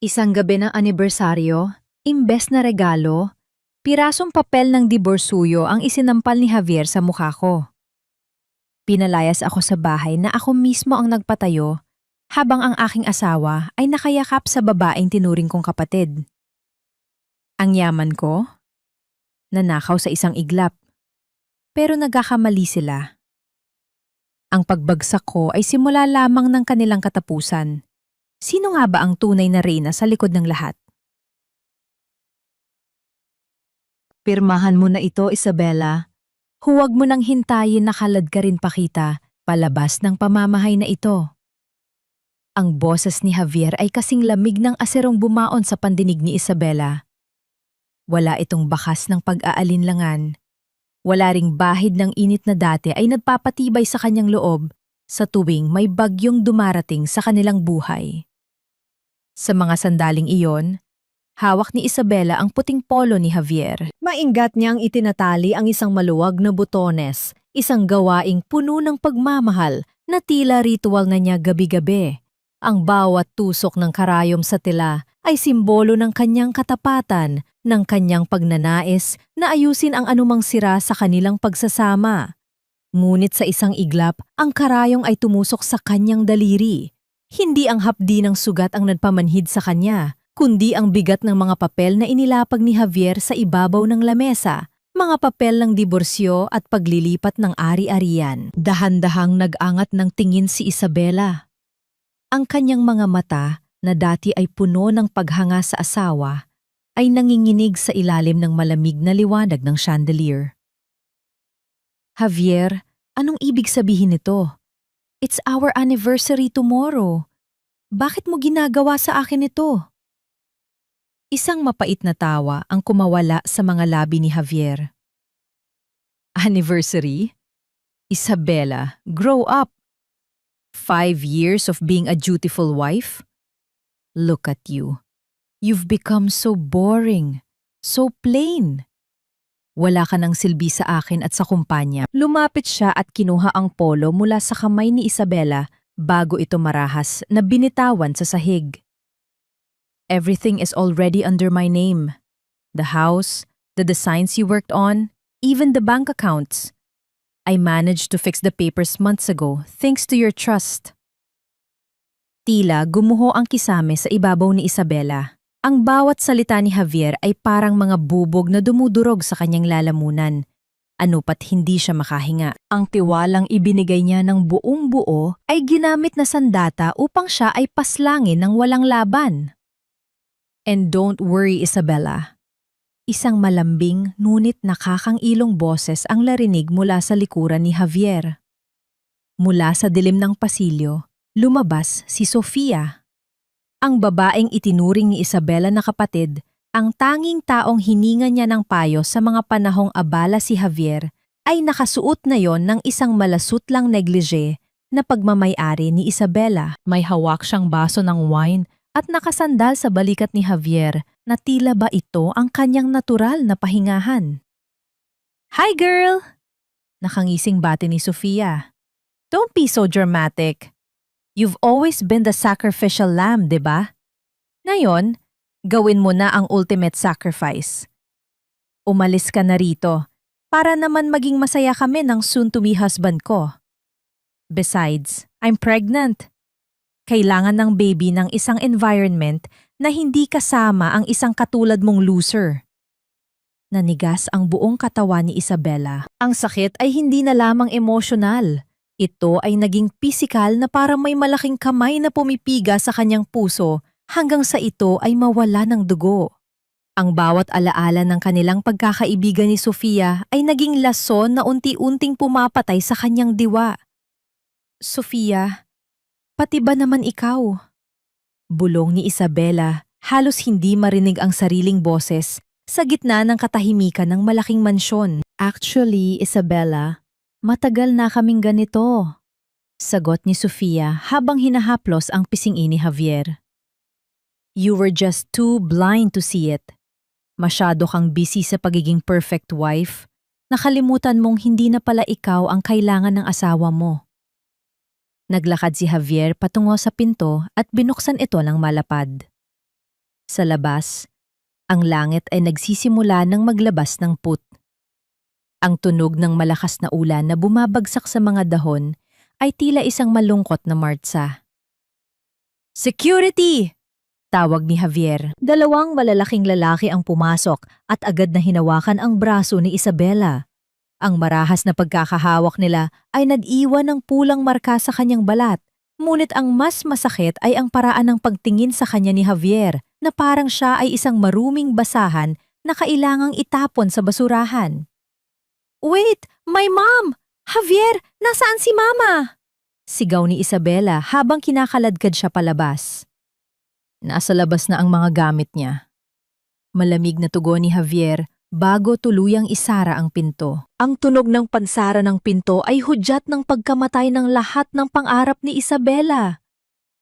Isang gabi ng anibersaryo, imbes na regalo, pirasong papel ng diborsuyo ang isinampal ni Javier sa mukha ko. Pinalayas ako sa bahay na ako mismo ang nagpatayo, habang ang aking asawa ay nakayakap sa babaeng tinuring kong kapatid. Ang yaman ko? Nanakaw sa isang iglap. Pero nagkakamali sila. Ang pagbagsak ko ay simula lamang ng kanilang katapusan. Sino nga ba ang tunay na reyna sa likod ng lahat? Pirmahan mo na ito, Isabella. Huwag mo nang hintayin na kalad ka rin pakita palabas ng pamamahay na ito. Ang boses ni Javier ay kasing lamig ng aserong bumaon sa pandinig ni Isabella. Wala itong bakas ng pag-aalinlangan. Wala ring bahid ng init na dati ay nagpapatibay sa kanyang loob sa tuwing may bagyong dumarating sa kanilang buhay. Sa mga sandaling iyon, hawak ni Isabella ang puting polo ni Javier. Maingat niyang itinatali ang isang maluwag na butones, isang gawaing puno ng pagmamahal na tila ritual na niya gabi-gabi. Ang bawat tusok ng karayom sa tela ay simbolo ng kanyang katapatan, ng kanyang pagnanais na ayusin ang anumang sira sa kanilang pagsasama. Ngunit sa isang iglap, ang karayong ay tumusok sa kanyang daliri. Hindi ang hapdi ng sugat ang nagpamanhid sa kanya, kundi ang bigat ng mga papel na inilapag ni Javier sa ibabaw ng lamesa, mga papel ng diborsyo at paglilipat ng ari-arian. Dahan-dahang nag-angat ng tingin si Isabella. Ang kanyang mga mata, na dati ay puno ng paghanga sa asawa, ay nanginginig sa ilalim ng malamig na liwanag ng chandelier. Javier, anong ibig sabihin nito? It's our anniversary tomorrow. Bakit mo ginagawa sa akin ito? Isang mapait na tawa ang kumawala sa mga labi ni Javier. Anniversary? Isabella, grow up. 5 years of being a dutiful wife? Look at you. You've become so boring, so plain. Wala ka ng silbi sa akin at sa kumpanya. Lumapit siya at kinuha ang polo mula sa kamay ni Isabella bago ito marahas na binitawan sa sahig. Everything is already under my name. The house, the designs you worked on, even the bank accounts. I managed to fix the papers months ago thanks to your trust. Tila gumuho ang kisame sa ibabaw ni Isabella. Ang bawat salita ni Javier ay parang mga bubog na dumudurog sa kanyang lalamunan. Ano pat hindi siya makahinga. Ang tiwalang ibinigay niya ng buong buo ay ginamit na sandata upang siya ay paslangin ng walang laban. And don't worry, Isabella. Isang malambing ngunit nakakangilong boses ang larinig mula sa likuran ni Javier. Mula sa dilim ng pasilyo, lumabas si Sofia. Ang babaeng itinuring ni Isabella na kapatid, ang tanging taong hininga niya ng payo sa mga panahong abala si Javier, ay nakasuot na yon ng isang malasutlang negligee na pagmamay-ari ni Isabella. May hawak siyang baso ng wine at nakasandal sa balikat ni Javier na tila ba ito ang kanyang natural na pahingahan. Hi girl! Nakangising bati ni Sofia. Don't be so dramatic. You've always been the sacrificial lamb, di ba? Ngayon, gawin mo na ang ultimate sacrifice. Umalis ka na rito para naman maging masaya kami ng soon-to-be husband ko. Besides, I'm pregnant. Kailangan ng baby ng isang environment na hindi kasama ang isang katulad mong loser. Nanigas ang buong katawan ni Isabella. Ang sakit ay hindi na lamang emosyonal. Ito ay naging pisikal na parang may malaking kamay na pumipiga sa kanyang puso hanggang sa ito ay mawala ng dugo. Ang bawat alaala ng kanilang pagkakaibigan ni Sofia ay naging lason na unti-unting pumapatay sa kanyang diwa. Sofia, pati ba naman ikaw? Bulong ni Isabella, halos hindi marinig ang sariling boses sa gitna ng katahimikan ng malaking mansyon. Actually, Isabella, matagal na kaming ganito, sagot ni Sofia habang hinahaplos ang pisngi ni Javier. You were just too blind to see it. Masyado kang busy sa pagiging perfect wife. Nakalimutan mong hindi na pala ikaw ang kailangan ng asawa mo. Naglakad si Javier patungo sa pinto at binuksan ito ng malapad. Sa labas, ang langit ay nagsisimula ng maglabas ng put. Ang tunog ng malakas na ulan na bumabagsak sa mga dahon ay tila isang malungkot na martsa. Security! Tawag ni Javier. Dalawang malalaking lalaki ang pumasok at agad na hinawakan ang braso ni Isabela. Ang marahas na pagkakahawak nila ay nag-iwan ng pulang marka sa kanyang balat. Ngunit ang mas masakit ay ang paraan ng pagtingin sa kanya ni Javier na parang siya ay isang maruming basahan na kailangang itapon sa basurahan. Wait! My mom! Javier! Nasaan si mama? Sigaw ni Isabela habang kinakaladkad siya palabas. Nasa labas na ang mga gamit niya. Malamig na tugon ni Javier bago tuluyang isara ang pinto. Ang tunog ng pansara ng pinto ay hudyat ng pagkamatay ng lahat ng pangarap ni Isabela.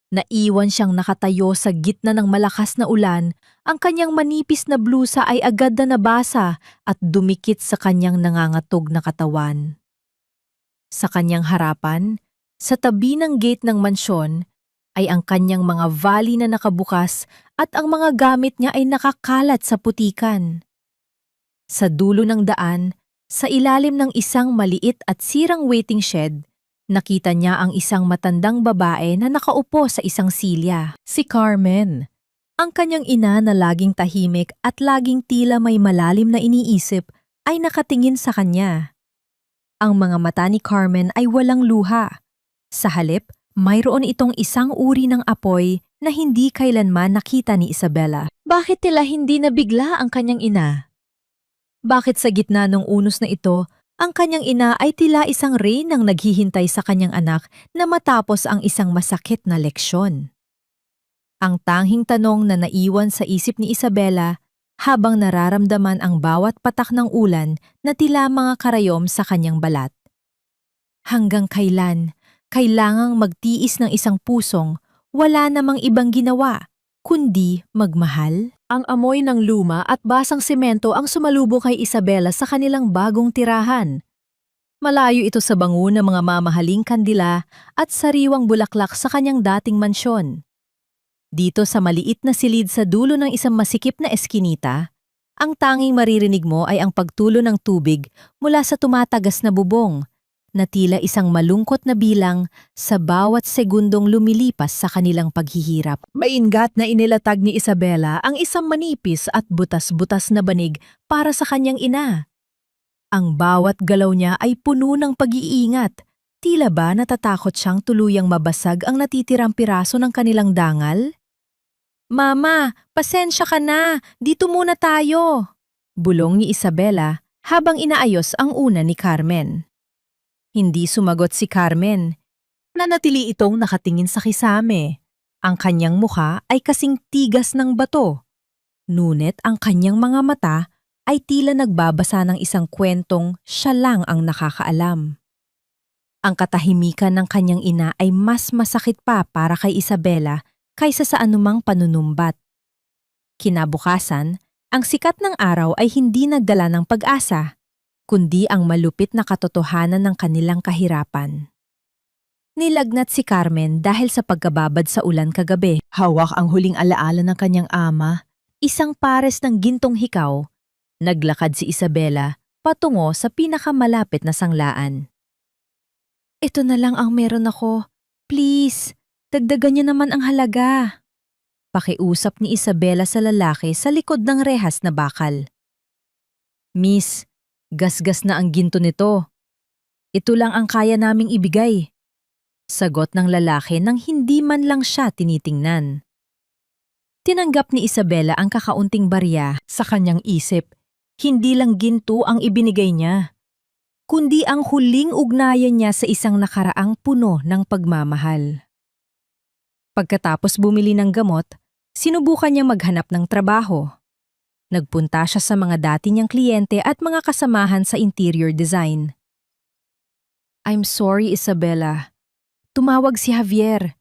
Naiwan siyang nakatayo sa gitna ng malakas na ulan, ang kanyang manipis na blusa ay agad na nabasa at dumikit sa kanyang nangangatog na katawan. Sa kanyang harapan, sa tabi ng gate ng mansyon, ay ang kanyang mga vali na nakabukas at ang mga gamit niya ay nakakalat sa putikan. Sa dulo ng daan, sa ilalim ng isang maliit at sirang waiting shed, nakita niya ang isang matandang babae na nakaupo sa isang silya. Si Carmen. Ang kanyang ina na laging tahimik at laging tila may malalim na iniisip ay nakatingin sa kanya. Ang mga mata ni Carmen ay walang luha. Sa halip, mayroon itong isang uri ng apoy na hindi kailanman nakita ni Isabela. Bakit tila hindi nabigla ang kanyang ina? Bakit sa gitna ng unos na ito, ang kanyang ina ay tila isang reynang naghihintay sa kanyang anak na matapos ang isang masakit na leksyon? Ang tanging tanong na naiwan sa isip ni Isabela habang nararamdaman ang bawat patak ng ulan na tila mga karayom sa kanyang balat. Hanggang kailan? Kailangang magtiis ng isang pusong wala namang ibang ginawa, kundi magmahal? Ang amoy ng luma at basang semento ang sumalubong kay Isabela sa kanilang bagong tirahan. Malayo ito sa bango ng mga mamahaling kandila at sariwang bulaklak sa kanyang dating mansyon. Dito sa maliit na silid sa dulo ng isang masikip na eskinita, ang tanging maririnig mo ay ang pagtulo ng tubig mula sa tumatagas na bubong, na tila isang malungkot na bilang sa bawat segundong lumilipas sa kanilang paghihirap. Maingat na inilatag ni Isabela ang isang manipis at butas-butas na banig para sa kanyang ina. Ang bawat galaw niya ay puno ng pag-iingat. Tila ba natatakot siyang tuluyang mabasag ang natitirang piraso ng kanilang dangal? Mama, pasensya ka na. Dito muna tayo. Bulong ni Isabela habang inaayos ang una ni Carmen. Hindi sumagot si Carmen. Nanatili itong nakatingin sa kisame. Ang kanyang mukha ay kasing tigas ng bato. Ngunit ang kanyang mga mata ay tila nagbabasa ng isang kwentong siya lang ang nakakaalam. Ang katahimikan ng kanyang ina ay mas masakit pa para kay Isabela kaysa sa anumang panunumbat. Kinabukasan, ang sikat ng araw ay hindi nagdala ng pag-asa, kundi ang malupit na katotohanan ng kanilang kahirapan. Nilagnat si Carmen dahil sa pagkababad sa ulan kagabi. Hawak ang huling alaala ng kanyang ama, isang pares ng gintong hikaw. Naglakad si Isabela patungo sa pinakamalapit na sanglaan. Ito na lang ang meron ako. Please, dagdagan niyo naman ang halaga. Pakiusap ni Isabela sa lalaki sa likod ng rehas na bakal. Miss, gasgas na ang ginto nito. Ito lang ang kaya naming ibigay. Sagot ng lalaki nang hindi man lang siya tinitingnan. Tinanggap ni Isabela ang kakaunting barya sa kanyang isip. Hindi lang ginto ang ibinigay niya, kundi ang huling ugnayan niya sa isang nakaraang puno ng pagmamahal. Pagkatapos bumili ng gamot, sinubukan niyang maghanap ng trabaho. Nagpunta siya sa mga dati niyang kliyente at mga kasamahan sa interior design. I'm sorry, Isabela. Tumawag si Javier.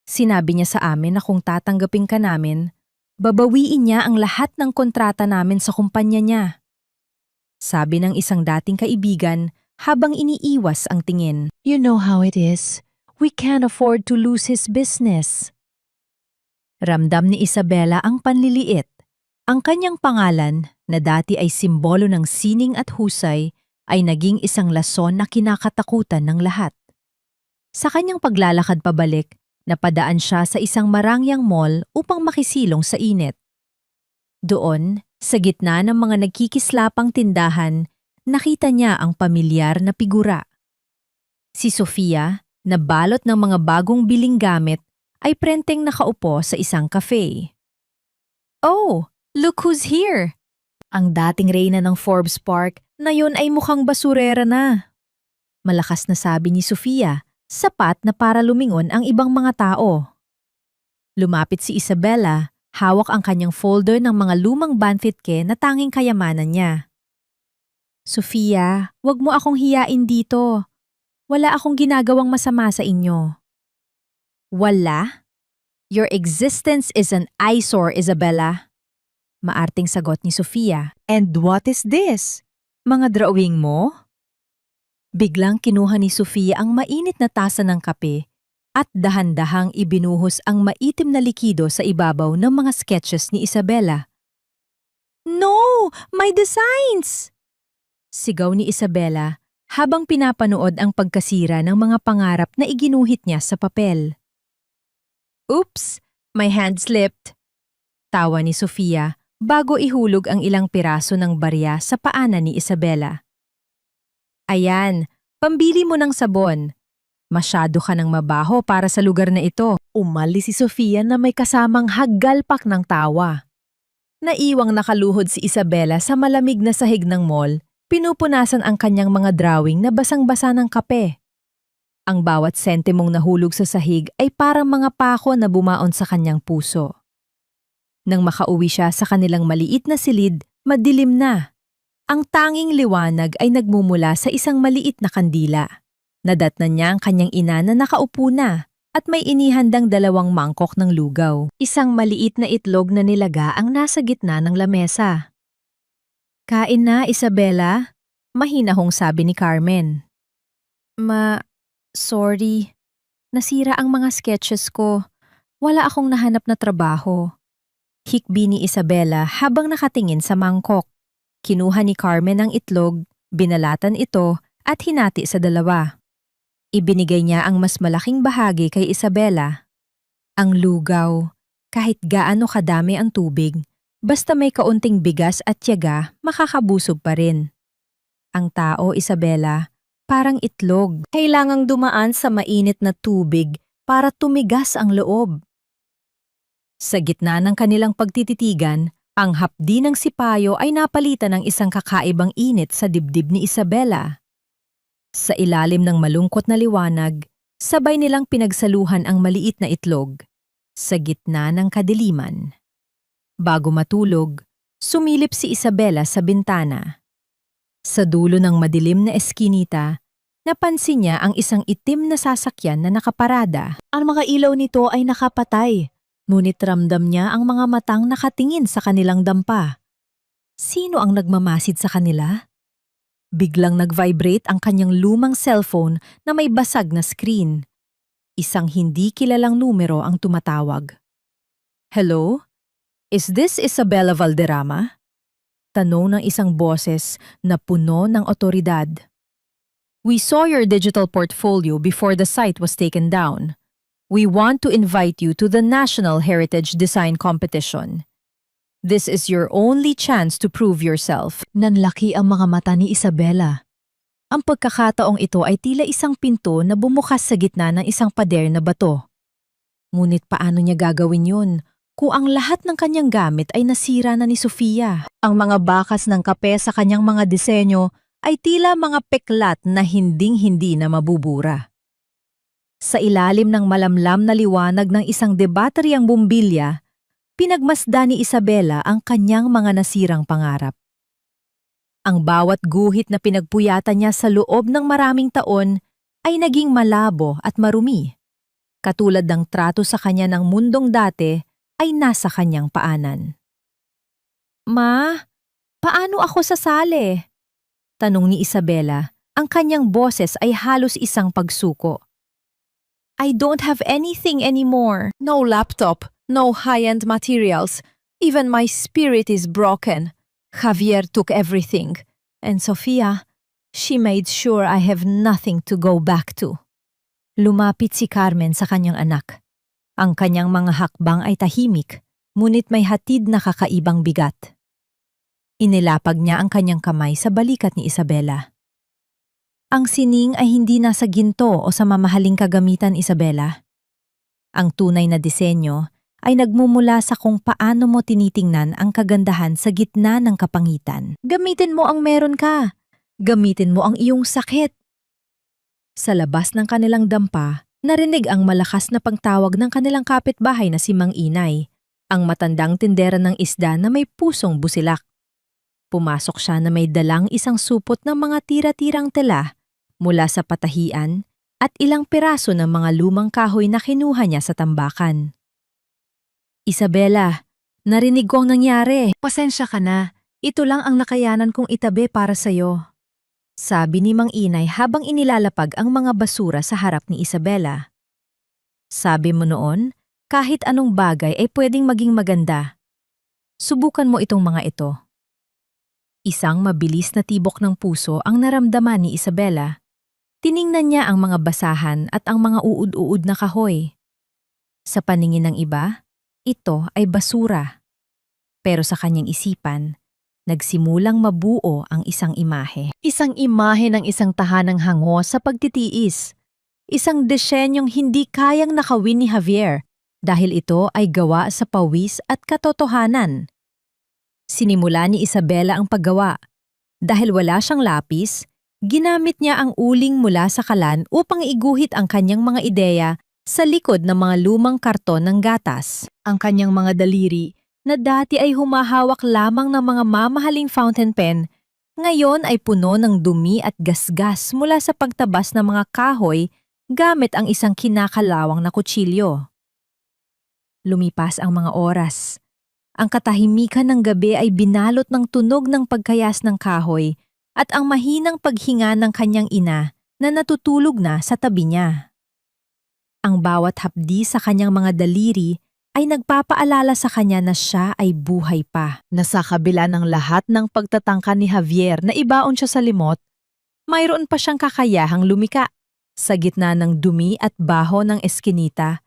Sinabi niya sa amin na kung tatanggapin ka namin, babawiin niya ang lahat ng kontrata namin sa kumpanya niya. Sabi ng isang dating kaibigan habang iniiwas ang tingin. You know how it is. We can't afford to lose his business. Ramdam ni Isabela ang panliliit. Ang kanyang pangalan, na dati ay simbolo ng sining at husay, ay naging isang lason na kinakatakutan ng lahat. Sa kanyang paglalakad pabalik, napadaan siya sa isang marangyang mall upang makisilong sa init. Doon, sa gitna ng mga nagkikislapang tindahan, nakita niya ang pamilyar na figura. Si Sofia, na balot ng mga bagong biling gamit, ay prenteng nakaupo sa isang cafe. "Oh, look who's here!" Ang dating reyna ng Forbes Park na yun ay mukhang basurera na. Malakas na sabi ni Sofia, sapat na para lumingon ang ibang mga tao. Lumapit si Isabela, hawak ang kanyang folder ng mga lumang banfitke na tanging kayamanan niya. "Sofia, wag mo akong hiyain dito. Wala akong ginagawang masama sa inyo." "Wala? Your existence is an eyesore, Isabela." Maarting sagot ni Sofia. "And what is this? Mga drawing mo?" Biglang kinuha ni Sofia ang mainit na tasa ng kape at dahan-dahang ibinuhos ang maitim na likido sa ibabaw ng mga sketches ni Isabela. "No! My designs!" Sigaw ni Isabela habang pinapanood ang pagkasira ng mga pangarap na iginuhit niya sa papel. "Oops! My hand slipped." Tawa ni Sofia bago ihulog ang ilang piraso ng barya sa paanan ni Isabela. "Ayan, pambili mo ng sabon. Masyado ka ng mabaho para sa lugar na ito." Umalis si Sofia na may kasamang haggalpak ng tawa. Naiwang nakaluhod si Isabela sa malamig na sahig ng mall, pinupunasan ang kanyang mga drawing na basang-basa ng kape. Ang bawat sentimong nahulog sa sahig ay parang mga pako na bumaon sa kanyang puso. Nang makauwi siya sa kanilang maliit na silid, madilim na. Ang tanging liwanag ay nagmumula sa isang maliit na kandila. Nadatnan niya ang kanyang ina na nakaupo na at may inihandang 2 mangkok ng lugaw. Isang maliit na itlog na nilaga ang nasa gitna ng lamesa. "Kain na, Isabela," mahinahong sabi ni Carmen. Sorry. Nasira ang mga sketches ko. Wala akong nahanap na trabaho." Hikbi ni Isabela habang nakatingin sa mangkok. Kinuha ni Carmen ang itlog, binalatan ito at hinati sa 2. Ibinigay niya ang mas malaking bahagi kay Isabela. Ang lugaw, kahit gaano kadami ang tubig, basta may kaunting bigas at tiyaga, makakabusog pa rin. Ang tao, Isabela, parang itlog. Kailangang dumaan sa mainit na tubig para tumigas ang loob. Sa gitna ng kanilang pagtititigan, ang hapdi ng sipayo ay napalitan ng isang kakaibang init sa dibdib ni Isabela. Sa ilalim ng malungkot na liwanag, sabay nilang pinagsaluhan ang maliit na itlog, sa gitna ng kadiliman. Bago matulog, sumilip si Isabela sa bintana. Sa dulo ng madilim na eskinita, napansin niya ang isang itim na sasakyan na nakaparada. Ang mga ilaw nito ay nakapatay, ngunit ramdam niya ang mga matang nakatingin sa kanilang dampa. Sino ang nagmamasid sa kanila? Biglang nag-vibrate ang kanyang lumang cellphone na may basag na screen. Isang hindi kilalang numero ang tumatawag. "Hello? Is this Isabela Valderrama?" Tanong ng isang boses na puno ng otoridad. "We saw your digital portfolio before the site was taken down. We want to invite you to the National Heritage Design Competition. This is your only chance to prove yourself." Nanlaki ang mga mata ni Isabela. Ang pagkakataong ito ay tila isang pinto na bumukas sa gitna ng isang pader na bato. Ngunit paano niya gagawin yun kung ang lahat ng kanyang gamit ay nasira na ni Sofia? Ang mga bakas ng kape sa kanyang mga disenyo ay tila mga peklat na hinding-hindi na mabubura. Sa ilalim ng malamlam na liwanag ng isang debateryang bumbilya, pinagmasdan ni Isabela ang kanyang mga nasirang pangarap. Ang bawat guhit na pinagpuyatan niya sa loob ng maraming taon ay naging malabo at marumi. Katulad ng trato sa kanya ng mundong dati ay nasa kanyang paanan. "Ma, paano ako sasali?" Tanong ni Isabela. Ang kanyang boses ay halos isang pagsuko. "I don't have anything anymore. No laptop, No high-end materials. Even my spirit is broken. Javier took everything. And Sofia, she made sure I have nothing to go back to. Lumapit si Carmen sa kanyang anak. Ang kanyang mga hakbang ay tahimik, ngunit may hatid na kakaibang bigat. Inilapag niya ang kanyang kamay sa balikat ni Isabela. Ang sining ay hindi nasa ginto o sa mamahaling kagamitan, Isabela. Ang tunay na disenyo ay nagmumula sa kung paano mo tinitingnan ang kagandahan sa gitna ng kapangitan. Gamitin mo ang meron ka. Gamitin mo ang iyong sakit. Sa labas ng kanilang dampa, narinig ang malakas na pagtawag ng kanilang kapitbahay na si Mang Inay, ang matandang tindera ng isda na may pusong busilak. Pumasok siya na may dalang isang supot ng mga tira-tirang tela mula sa patahian at ilang piraso ng mga lumang kahoy na kinuha niya sa tambakan. Isabela, narinig ko ang nangyari. Pasensya ka na. Ito lang ang nakayanan kong itabi para sa'yo. Sabi ni Mang Inay habang inilalapag ang mga basura sa harap ni Isabela. Sabi mo noon, kahit anong bagay ay pwedeng maging maganda. Subukan mo itong mga ito. Isang mabilis na tibok ng puso ang naramdaman ni Isabela. Tiningnan niya ang mga basahan at ang mga uud-uud na kahoy. Sa paningin ng iba, ito ay basura. Pero sa kanyang isipan, nagsimulang mabuo ang isang imahe. Isang imahe ng isang tahanang hango sa pagtitiis. Isang disenyong hindi kayang nakawin ni Javier dahil ito ay gawa sa pawis at katotohanan. Sinimula ni Isabela ang paggawa. Dahil wala siyang lapis, ginamit niya ang uling mula sa kalan upang iguhit ang kanyang mga ideya sa likod ng mga lumang karton ng gatas. Ang kanyang mga daliri na dati ay humahawak lamang ng mga mamahaling fountain pen, ngayon ay puno ng dumi at gasgas mula sa pagtabas ng mga kahoy gamit ang isang kinakalawang na kutsilyo. Lumipas ang mga oras. Ang katahimikan ng gabi ay binalot ng tunog ng pagkayas ng kahoy at ang mahinang paghinga ng kanyang ina na natutulog na sa tabi niya. Ang bawat hapdi sa kanyang mga daliri ay nagpapaalala sa kanya na siya ay buhay pa. Na sa kabila ng lahat ng pagtatangka ni Javier na ibaon siya sa limot, mayroon pa siyang kakayahang lumika. Sa gitna ng dumi at baho ng eskinita,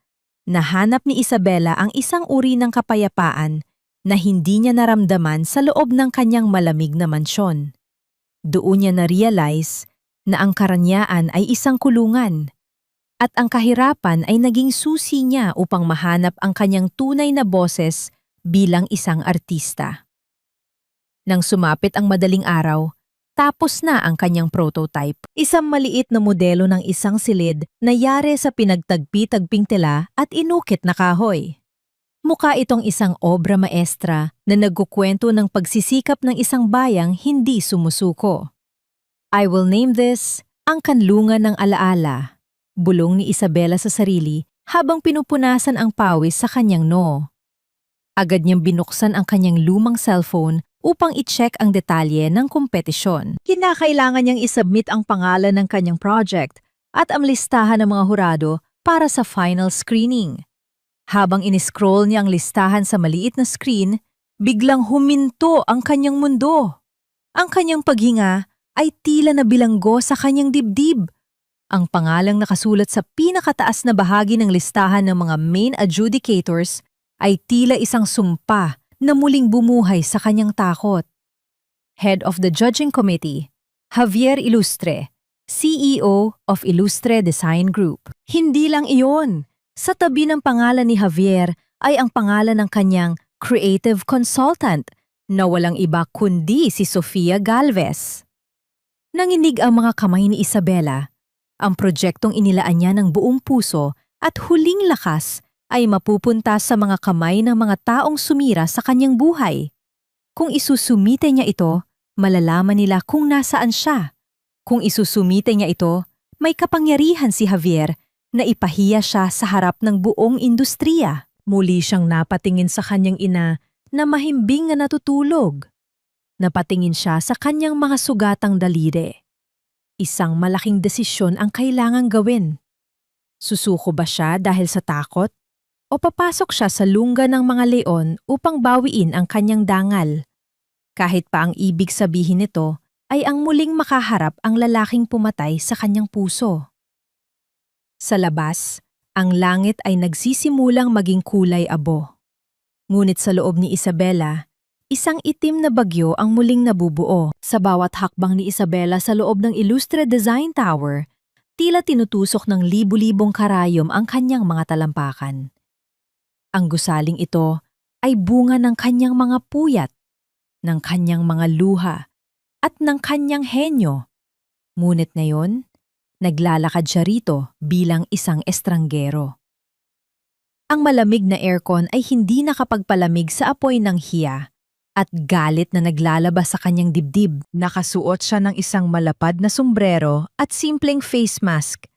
nahanap ni Isabela ang isang uri ng kapayapaan na hindi niya naramdaman sa loob ng kanyang malamig na mansyon. Doon niya na-realize na ang karanyaan ay isang kulungan. At ang kahirapan ay naging susi niya upang mahanap ang kanyang tunay na boses bilang isang artista. Nang sumapit ang madaling araw, tapos na ang kanyang prototype. Isang maliit na modelo ng isang silid na yare sa pinagtagpi-tagping tela at inukit na kahoy. Mukha itong isang obra maestra na nagkukwento ng pagsisikap ng isang bayang hindi sumusuko. I will name this ang kanlungan ng alaala. Bulong ni Isabela sa sarili habang pinupunasan ang pawis sa kanyang noo. Agad niyang binuksan ang kanyang lumang cellphone upang i-check ang detalye ng kompetisyon. Kinakailangan niyang isubmit ang pangalan ng kanyang project at ang listahan ng mga hurado para sa final screening. Habang iniscroll niya ang listahan sa maliit na screen, biglang huminto ang kanyang mundo. Ang kanyang paghinga ay tila na bilanggo sa kanyang dibdib. Ang pangalang nakasulat sa pinakataas na bahagi ng listahan ng mga main adjudicators ay tila isang sumpa na muling bumuhay sa kanyang takot. Head of the Judging Committee, Javier Ilustre, CEO of Ilustre Design Group. Hindi lang iyon. Sa tabi ng pangalan ni Javier ay ang pangalan ng kanyang creative consultant na walang iba kundi si Sofia Galvez. Nanginig ang mga kamay ni Isabela. Ang proyektong inilaan niya ng buong puso at huling lakas ay mapupunta sa mga kamay ng mga taong sumira sa kanyang buhay. Kung isusumite niya ito, malalaman nila kung nasaan siya. Kung isusumite niya ito, may kapangyarihan si Javier na ipahiya siya sa harap ng buong industriya. Muli siyang napatingin sa kanyang ina na mahimbing na natutulog. Napatingin siya sa kanyang mga sugatang daliri. Isang malaking desisyon ang kailangang gawin. Susuko ba siya dahil sa takot? o papasok siya sa lungga ng mga leon upang bawiin ang kanyang dangal. Kahit pa ang ibig sabihin nito ay ang muling makaharap ang lalaking pumatay sa kanyang puso. Sa labas, ang langit ay nagsisimulang maging kulay abo. Ngunit sa loob ni Isabela, isang itim na bagyo ang muling nabubuo. Sa bawat hakbang ni Isabela sa loob ng Illustre Design Tower, tila tinutusok ng libu-libong karayom ang kanyang mga talampakan. Ang gusaling ito ay bunga ng kanyang mga puyat, ng kanyang mga luha, at ng kanyang henyo. Ngunit ngayon, naglalakad siya rito bilang isang estranggero. Ang malamig na aircon ay hindi nakapagpalamig sa apoy ng hiya at galit na naglalabas sa kanyang dibdib. Nakasuot siya ng isang malapad na sombrero at simpleng face mask.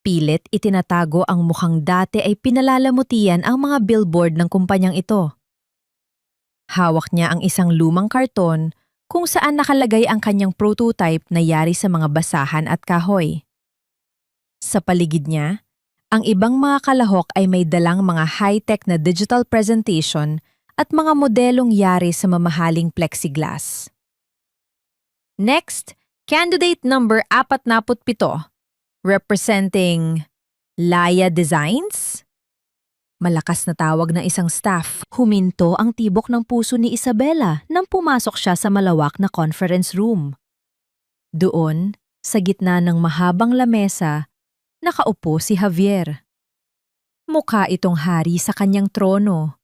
Pilit itinatago ang mukhang dati ay pinalalamutian ang mga billboard ng kumpanyang ito. Hawak niya ang isang lumang karton kung saan nakalagay ang kanyang prototype na yari sa mga basahan at kahoy. Sa paligid niya, ang ibang mga kalahok ay may dalang mga high-tech na digital presentation at mga modelong yari sa mamahaling plexiglass. Next, candidate number 47. Representing Laya Designs? Malakas na tawag ng isang staff. Huminto ang tibok ng puso ni Isabela nang pumasok siya sa malawak na conference room. Doon, sa gitna ng mahabang lamesa, nakaupo si Javier. Mukha itong hari sa kanyang trono.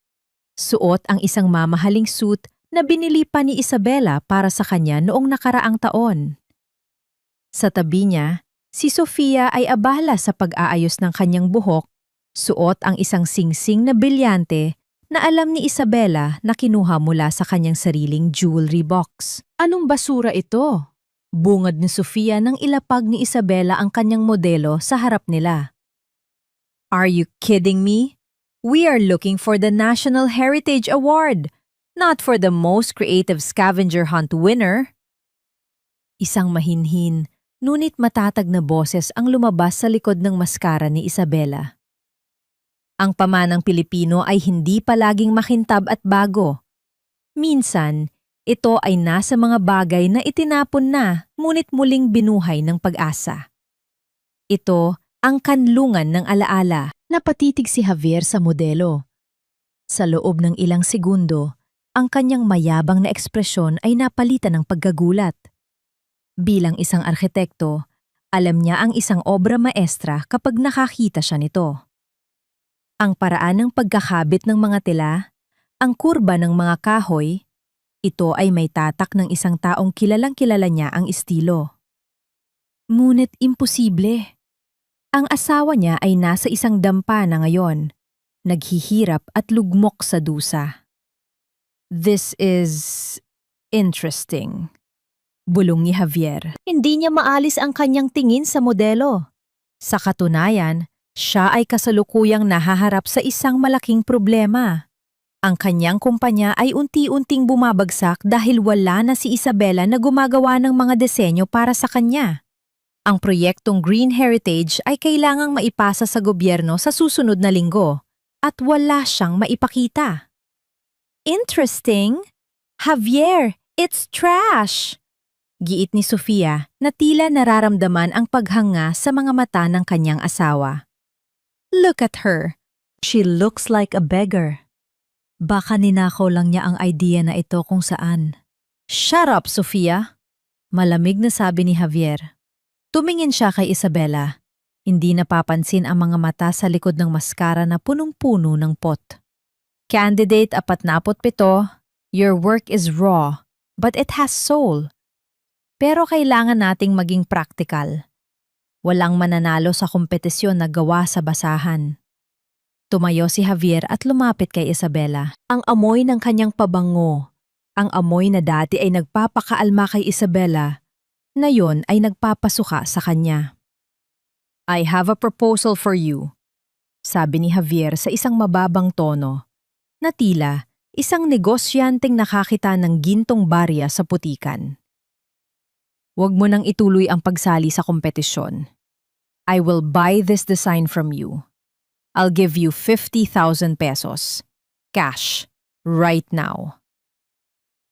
Suot ang isang mamahaling suit na binili pa ni Isabela para sa kanya noong nakaraang taon. Sa tabi niya, si Sofia ay abala sa pag-aayos ng kanyang buhok, suot ang isang singsing na brilyante na alam ni Isabela na kinuha mula sa kanyang sariling jewelry box. Anong basura ito? Bungad ni Sofia nang ilapag ni Isabela ang kanyang modelo sa harap nila. Are you kidding me? We are looking for the National Heritage Award, not for the most creative scavenger hunt winner. Isang mahinhin, ngunit matatag na boses ang lumabas sa likod ng maskara ni Isabela. Ang pamanang Pilipino ay hindi palaging makintab at bago. Minsan, ito ay nasa mga bagay na itinapon na ngunit muling binuhay ng pag-asa. Ito ang kanlungan ng alaala. Napatitig si Javier sa modelo. Sa loob ng ilang segundo, ang kanyang mayabang na ekspresyon ay napalitan ng pagkagulat. Bilang isang arkitekto, alam niya ang isang obra maestra kapag nakakita siya nito. Ang paraan ng pagkakabit ng mga tela, ang kurba ng mga kahoy, ito ay may tatak ng isang taong kilalang-kilala niya ang estilo. Ngunit imposible. Ang asawa niya ay nasa isang dampa na ngayon, naghihirap at lugmok sa dusa. This is interesting. Bulong ni Javier. Hindi niya maalis ang kanyang tingin sa modelo. Sa katunayan, siya ay kasalukuyang nahaharap sa isang malaking problema. Ang kanyang kumpanya ay unti-unting bumabagsak dahil wala na si Isabela na gumagawa ng mga disenyo para sa kanya. Ang proyektong Green Heritage ay kailangang maipasa sa gobyerno sa susunod na linggo at wala siyang maipakita. Interesting? Javier, it's trash! Giit ni Sofia na tila nararamdaman ang paghanga sa mga mata ng kanyang asawa. Look at her. She looks like a beggar. Baka ninakaw lang niya ang idea na ito kung saan. Shut up, Sofia! Malamig na sabi ni Javier. Tumingin siya kay Isabela. Hindi napapansin ang mga mata sa likod ng maskara na punong-puno ng pot. Candidate 47, your work is raw, but it has soul. Pero kailangan nating maging praktikal. Walang mananalo sa kompetisyon na gawa sa basahan. Tumayo si Javier at lumapit kay Isabela. Ang amoy ng kanyang pabango, ang amoy na dati ay nagpapakaalma kay Isabela, ngayon ay nagpapasuka sa kanya. I have a proposal for you, sabi ni Javier sa isang mababang tono, na tila isang negosyanteng nakakita ng gintong barya sa putikan. Huwag mo nang ituloy ang pagsali sa kompetisyon. I will buy this design from you. I'll give you 50,000 pesos. Cash. Right now.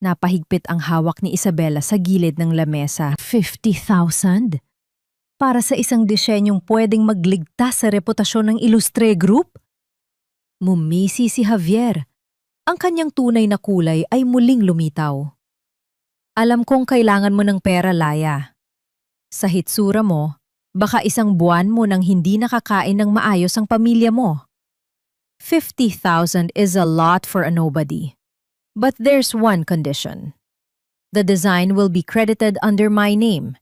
Napahigpit ang hawak ni Isabela sa gilid ng lamesa. 50,000? Para sa isang disenyong pwedeng magligtas sa reputasyon ng Ilustre Group? Mumisi si Javier. Ang kanyang tunay na kulay ay muling lumitaw. Alam kong kailangan mo ng pera, Laya. Sa hitsura mo, baka isang buwan mo nang hindi nakakain ng maayos ang pamilya mo. 50,000 is a lot for a nobody. But there's one condition. The design will be credited under my name.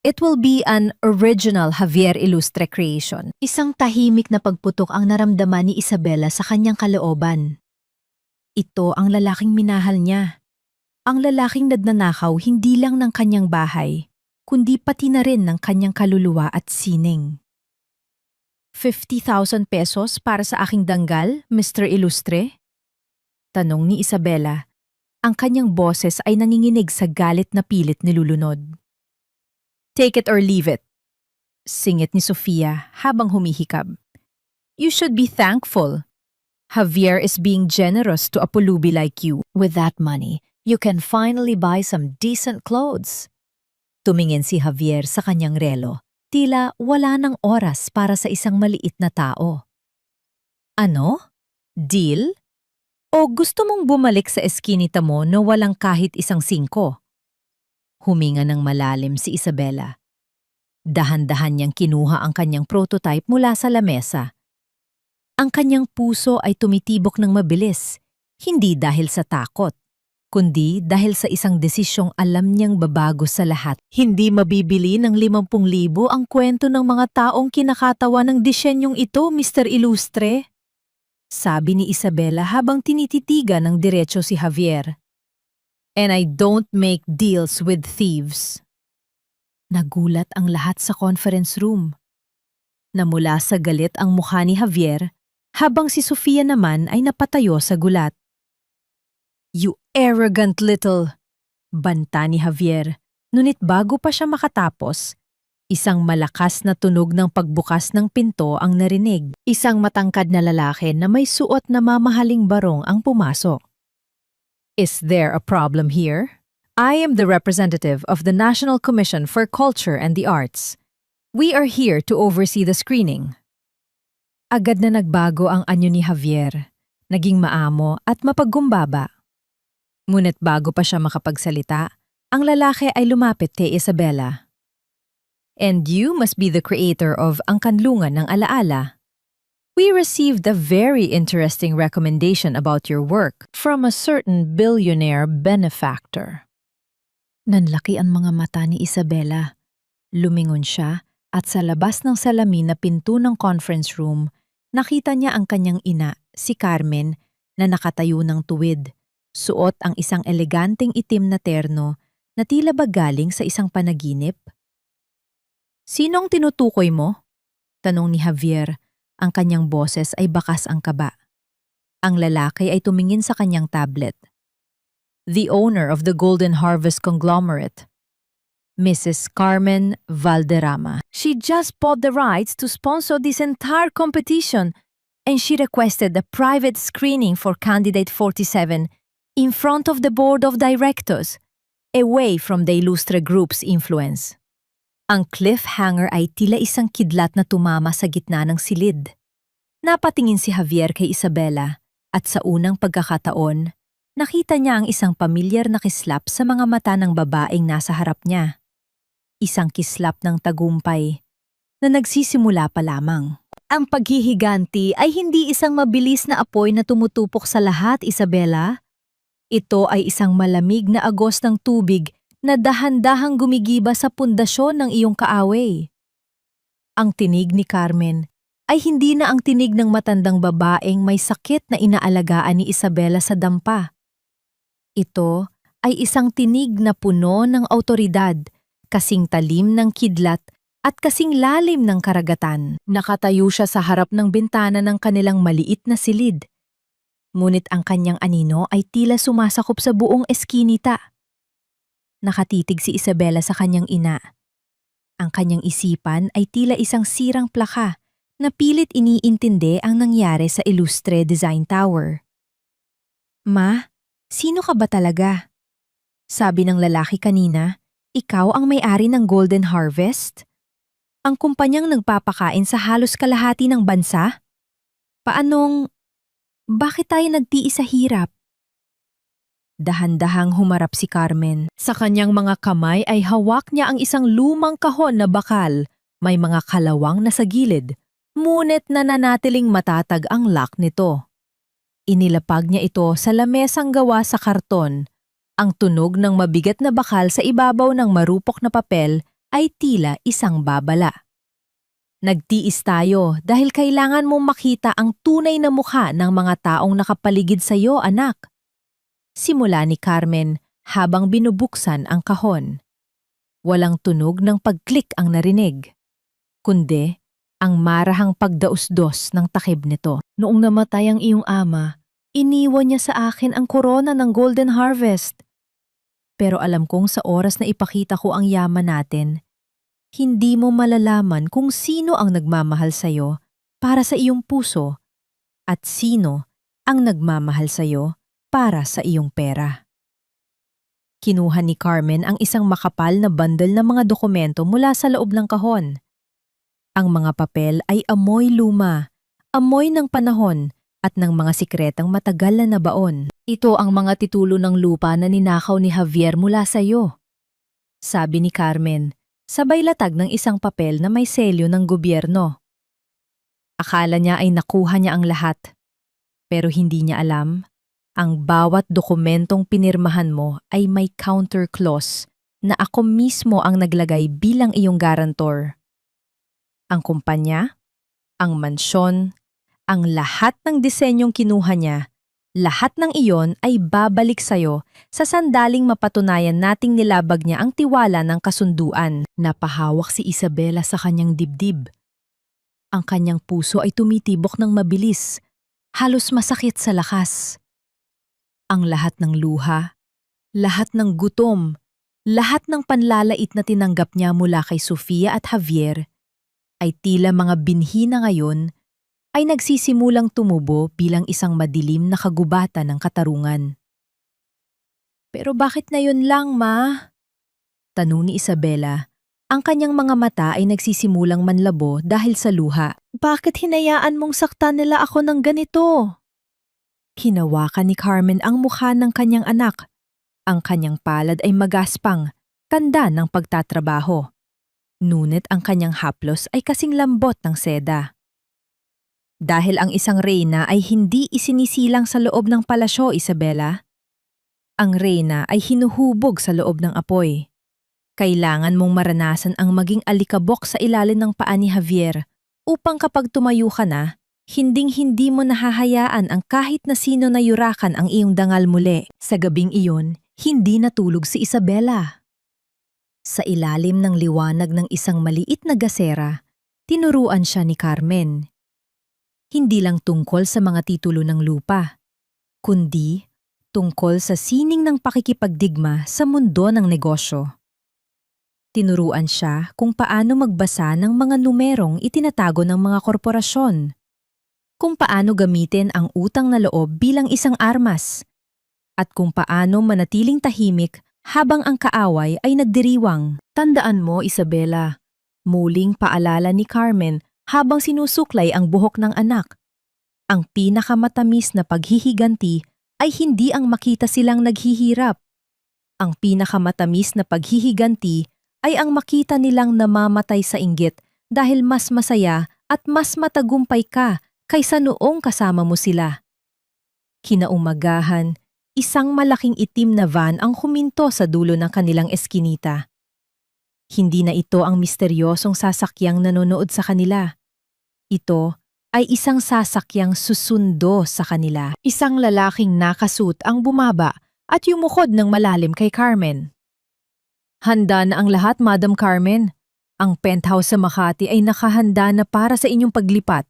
It will be an original Javier Ilustre creation. Isang tahimik na pagputok ang naramdaman ni Isabela sa kanyang kalooban. Ito ang lalaking minahal niya. Ang lalaking nagnanakaw hindi lang ng kanyang bahay, kundi pati na rin ng kanyang kaluluwa at sining. 50,000 pesos para sa aking danggal, Mr. Ilustre? Tanong ni Isabela. Ang kanyang boses ay nanginginig sa galit na pilit nilulunod. Take it or leave it. Singit ni Sofia habang humihikab. You should be thankful. Javier is being generous to a pulubi like you. With that money, you can finally buy some decent clothes. Tumingin si Javier sa kanyang relo. Tila wala ng oras para sa isang maliit na tao. Ano? Deal? O gusto mong bumalik sa eskinita mo na walang kahit isang singko? Huminga ng malalim si Isabela. Dahan-dahan niyang kinuha ang kanyang prototype mula sa lamesa. Ang kanyang puso ay tumitibok ng mabilis, hindi dahil sa takot, kundi dahil sa isang desisyong alam niyang babago sa lahat. Hindi mabibili ng 50,000 ang kwento ng mga taong kinakatawa ng disenyong ito, Mr. Ilustre. Sabi ni Isabela habang tinititigan ng diretso si Javier. And I don't make deals with thieves. Nagulat ang lahat sa conference room. Namula sa galit ang mukha ni Javier, habang si Sofia naman ay napatayo sa gulat. You arrogant little! Banta ni Javier, ngunit bago pa siya makatapos, isang malakas na tunog ng pagbukas ng pinto ang narinig. Isang matangkad na lalaki na may suot na mamahaling barong ang pumasok. Is there a problem here? I am the representative of the National Commission for Culture and the Arts. We are here to oversee the screening. Agad na nagbago ang anyo ni Javier, naging maamo at mapaggumbaba. Ngunit bago pa siya makapagsalita, ang lalaki ay lumapit kay Isabela. And you must be the creator of Ang Kanlungan ng Alaala. We received a very interesting recommendation about your work from a certain billionaire benefactor. Nanlaki ang mga mata ni Isabela. Lumingon siya at sa labas ng salamin na pinto ng conference room, nakita niya ang kanyang ina, si Carmen, na nakatayo ng tuwid. Suot ang isang eleganteng itim na terno na tila ba galing sa isang panaginip. Sinong tinutukoy mo? Tanong ni Javier. Ang kanyang boses ay bakas ang kaba. Ang lalaki ay tumingin sa kanyang tablet. The owner of the Golden Harvest Conglomerate, Mrs. Carmen Valderrama. She just bought the rights to sponsor this entire competition, and she requested a private screening for Candidate 47 in front of the board of directors, away from the Ilustre Group's influence. Ang cliffhanger ay tila isang kidlat na tumama sa gitna ng silid. Napatingin si Javier kay Isabela at sa unang pagkakataon, nakita niya ang isang pamilyar na kislap sa mga mata ng babaeng nasa harap niya. Isang kislap ng tagumpay na nagsisimula pa lamang. Ang paghihiganti ay hindi isang mabilis na apoy na tumutupok sa lahat, Isabela. Ito ay isang malamig na agos ng tubig na dahan-dahang gumigiba sa pundasyon ng iyong kaaway. Ang tinig ni Carmen ay hindi na ang tinig ng matandang babaeng may sakit na inaalagaan ni Isabela sa dampa. Ito ay isang tinig na puno ng awtoridad, kasing talim ng kidlat at kasing lalim ng karagatan. Nakatayo siya sa harap ng bintana ng kanilang maliit na silid. Ngunit ang kanyang anino ay tila sumasakop sa buong eskinita. Nakatitig si Isabela sa kanyang ina. Ang kanyang isipan ay tila isang sirang plaka Napilit iniintindi ang nangyari sa Ilustre Design Tower. Ma, sino ka ba talaga? Sabi ng lalaki kanina, ikaw ang may-ari ng Golden Harvest? Ang kumpanyang nagpapakain sa halos kalahati ng bansa? Bakit tayo nagtiis sa hirap? Dahan-dahang humarap si Carmen. Sa kanyang mga kamay ay hawak niya ang isang lumang kahon na bakal. May mga kalawang na sa gilid. Ngunit nananatiling matatag ang lock nito. Inilapag niya ito sa lamesang gawa sa karton. Ang tunog ng mabigat na bakal sa ibabaw ng marupok na papel ay tila isang babala. Nagtiis tayo dahil kailangan mong makita ang tunay na mukha ng mga taong nakapaligid sa iyo, anak. Simula ni Carmen habang binubuksan ang kahon. Walang tunog ng pag-click ang narinig, kundi ang marahang pagdausdos ng takip nito. Noong namatay ang iyong ama, iniwan niya sa akin ang korona ng Golden Harvest. Pero alam kong sa oras na ipakita ko ang yaman natin, hindi mo malalaman kung sino ang nagmamahal sa'yo para sa iyong puso at sino ang nagmamahal sa'yo para sa iyong pera. Kinuha ni Carmen ang isang makapal na bundle ng mga dokumento mula sa loob ng kahon. Ang mga papel ay amoy luma, amoy ng panahon at ng mga sikretang matagal na nabaon. Ito ang mga titulo ng lupa na ninakaw ni Javier mula sa iyo. Sabi ni Carmen, sabay latag ng isang papel na may selyo ng gobyerno. Akala niya ay nakuha niya ang lahat. Pero hindi niya alam, ang bawat dokumentong pinirmahan mo ay may counter clause na ako mismo ang naglagay bilang iyong garantor. Ang kumpanya, ang mansyon, ang lahat ng disenyong kinuha niya, lahat ng iyon ay babalik sa'yo sa sandaling mapatunayan nating nilabag niya ang tiwala ng kasunduan. Napahawak si Isabela sa kanyang dibdib. Ang kanyang puso ay tumitibok ng mabilis, halos masakit sa lakas. Ang lahat ng luha, lahat ng gutom, lahat ng panlalait na tinanggap niya mula kay Sofia at Javier ay tila mga binhi na ngayon ay nagsisimulang tumubo bilang isang madilim na kagubatan ng katarungan. Pero bakit na yun lang, Ma? Tanong ni Isabela. Ang kanyang mga mata ay nagsisimulang manlabo dahil sa luha. Bakit hinayaan mong saktan nila ako ng ganito? Hinawakan ni Carmen ang mukha ng kanyang anak. Ang kanyang palad ay magaspang, tanda ng pagtatrabaho. Ngunit ang kanyang haplos ay kasing lambot ng seda. Dahil ang isang reyna ay hindi isinisilang sa loob ng palasyo, Isabela. Ang reyna ay hinuhubog sa loob ng apoy. Kailangan mong maranasan ang maging alikabok sa ilalim ng paa ni Javier upang kapag tumayo ka na, hinding-hindi mo nahahayaan ang kahit na sino na yurakan ang iyong dangal muli. Sa gabing iyon, hindi natulog si Isabela. Sa ilalim ng liwanag ng isang maliit na gasera, tinuruan siya ni Carmen. Hindi lang tungkol sa mga titulo ng lupa, kundi tungkol sa sining ng pakikipagdigma sa mundo ng negosyo. Tinuruan siya kung paano magbasa ng mga numerong itinatago ng mga korporasyon, kung paano gamitin ang utang na loob bilang isang armas, at kung paano manatiling tahimik habang ang kaaway ay nagdiriwang. Tandaan mo, Isabela, muling paalala ni Carmen habang sinusuklay ang buhok ng anak. Ang pinakamatamis na paghihiganti ay hindi ang makita silang naghihirap. Ang pinakamatamis na paghihiganti ay ang makita nilang namamatay sa inggit dahil mas masaya at mas matagumpay ka kaysa noong kasama mo sila. Kinaumagahan, isang malaking itim na van ang huminto sa dulo ng kanilang eskinita. Hindi na ito ang misteryosong sasakyang nanonood sa kanila. Ito ay isang sasakyang susundo sa kanila. Isang lalaking nakasuot ang bumaba at yumukod ng malalim kay Carmen. Handa na ang lahat, Madam Carmen. Ang penthouse sa Makati ay nakahanda na para sa inyong paglipat,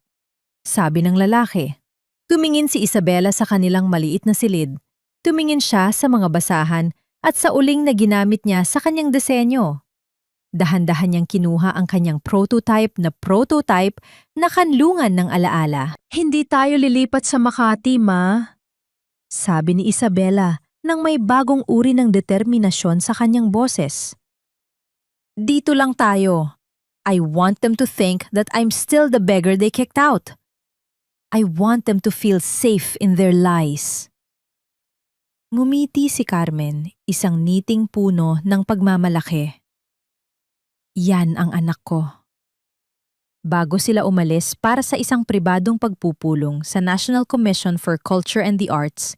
sabi ng lalaki. Tumingin si Isabela sa kanilang maliit na silid. Tumingin siya sa mga basahan at sa uling na ginamit niya sa kanyang disenyo. Dahan-dahan niyang kinuha ang kanyang prototype na kanlungan ng alaala. Hindi tayo lilipat sa Makati, Ma. Sabi ni Isabela nang may bagong uri ng determinasyon sa kanyang boses. Dito lang tayo. I want them to think that I'm still the beggar they kicked out. I want them to feel safe in their lies. Ngumiti si Carmen, isang niting puno ng pagmamalaki. Yan ang anak ko. Bago sila umalis para sa isang pribadong pagpupulong sa National Commission for Culture and the Arts,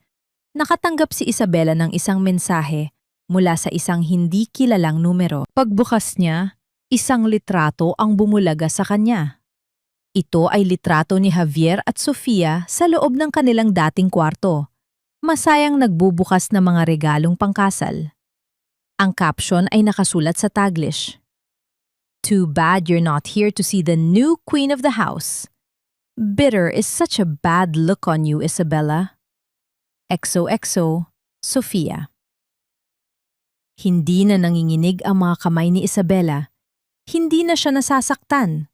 nakatanggap si Isabela ng isang mensahe mula sa isang hindi kilalang numero. Pagbukas niya, isang litrato ang bumulaga sa kanya. Ito ay litrato ni Javier at Sofia sa loob ng kanilang dating kwarto. Masayang nagbubukas ng mga regalong pangkasal. Ang caption ay nakasulat sa Taglish. Too bad you're not here to see the new queen of the house. Bitter is such a bad look on you, Isabella. XOXO, Sofia. Hindi na nanginginig ang mga kamay ni Isabela. Hindi na siya nasasaktan.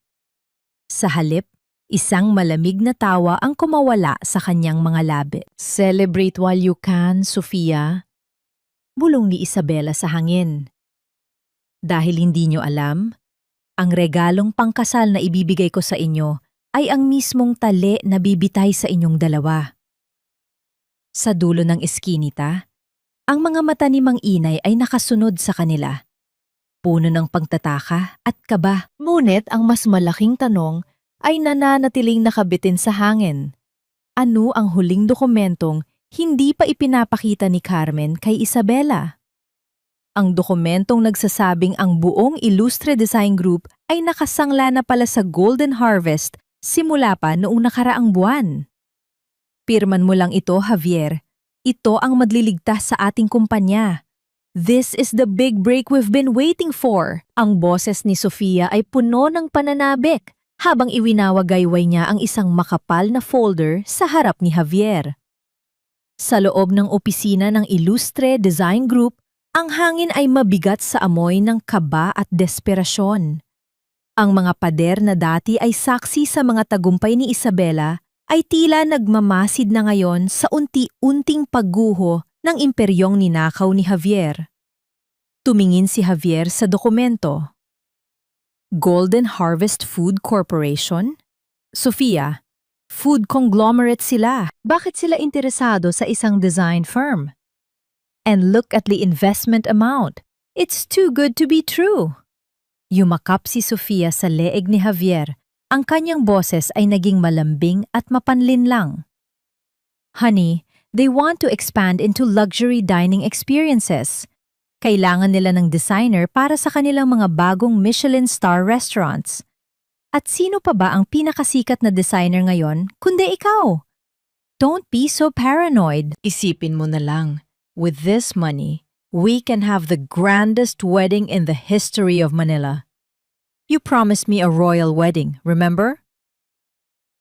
Sa halip, isang malamig na tawa ang kumawala sa kanyang mga labi. Celebrate while you can, Sofia. Bulong ni Isabela sa hangin. Dahil hindi nyo alam, ang regalong pangkasal na ibibigay ko sa inyo ay ang mismong tali na bibitay sa inyong dalawa. Sa dulo ng eskinita, ang mga mata ni Mang Inay ay nakasunod sa kanila. Puno ng pagtataka at kaba. Ngunit ang mas malaking tanong ay nananatiling nakabitin sa hangin. Ano ang huling dokumentong hindi pa ipinapakita ni Carmen kay Isabela? Ang dokumentong nagsasabing ang buong Ilustre Design Group ay nakasangla na pala sa Golden Harvest simula pa noong nakaraang buwan. Pirman mo lang ito, Javier. Ito ang madliligtas sa ating kumpanya. This is the big break we've been waiting for. Ang boses ni Sofia ay puno ng pananabik habang iwinawagayway niya ang isang makapal na folder sa harap ni Javier. Sa loob ng opisina ng Ilustre Design Group, ang hangin ay mabigat sa amoy ng kaba at desperasyon. Ang mga pader na dati ay saksi sa mga tagumpay ni Isabela ay tila nagmamasid na ngayon sa unti-unting pagguho ng imperyong ninakaw ni Javier. Tumingin si Javier sa dokumento. Golden Harvest Food Corporation? Sofia, food conglomerate sila. Bakit sila interesado sa isang design firm? And look at the investment amount. It's too good to be true. Yumakap si Sofia sa leeg ni Javier. Ang kanyang boses ay naging malambing at mapanlinlang. Honey, they want to expand into luxury dining experiences. Kailangan nila ng designer para sa kanilang mga bagong Michelin star restaurants. At sino pa ba ang pinakasikat na designer ngayon kundi ikaw? Don't be so paranoid. Isipin mo na lang. With this money, we can have the grandest wedding in the history of Manila. You promised me a royal wedding, remember?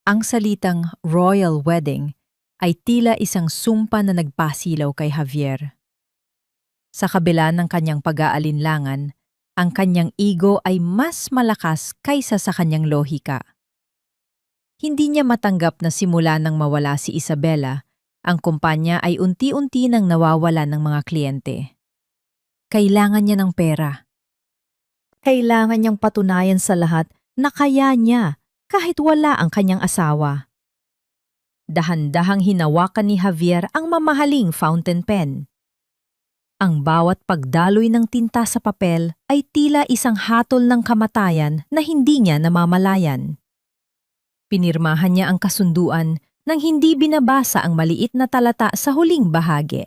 Ang salitang royal wedding ay tila isang sumpa na nagpasilaw kay Javier. Sa kabila ng kanyang pag-aalinlangan, ang kanyang ego ay mas malakas kaysa sa kanyang lohika. Hindi niya matanggap na simula nang mawala si Isabela, ang kumpanya ay unti-unti nang nawawala ng mga kliyente. Kailangan niya ng pera. Kailangan niyang patunayan sa lahat na kaya niya kahit wala ang kanyang asawa. Dahan-dahang hinawakan ni Javier ang mamahaling fountain pen. Ang bawat pagdaloy ng tinta sa papel ay tila isang hatol ng kamatayan na hindi niya namamalayan. Pinirmahan niya ang kasunduan nang hindi binabasa ang maliit na talata sa huling bahagi.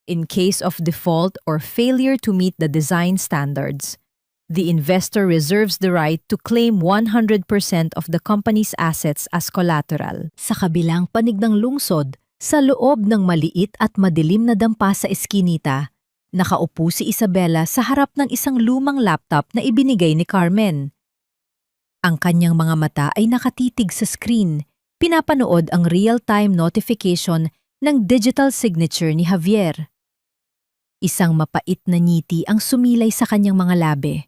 In case of default or failure to meet the design standards, the investor reserves the right to claim 100% of the company's assets as collateral. Sa kabilang panig ng lungsod, sa loob ng maliit at madilim na dampa sa eskinita, nakaupo si Isabela sa harap ng isang lumang laptop na ibinigay ni Carmen. Ang kanyang mga mata ay nakatitig sa screen, pinapanood ang real-time notification ng digital signature ni Javier. Isang mapait na ngiti ang sumilay sa kanyang mga labi.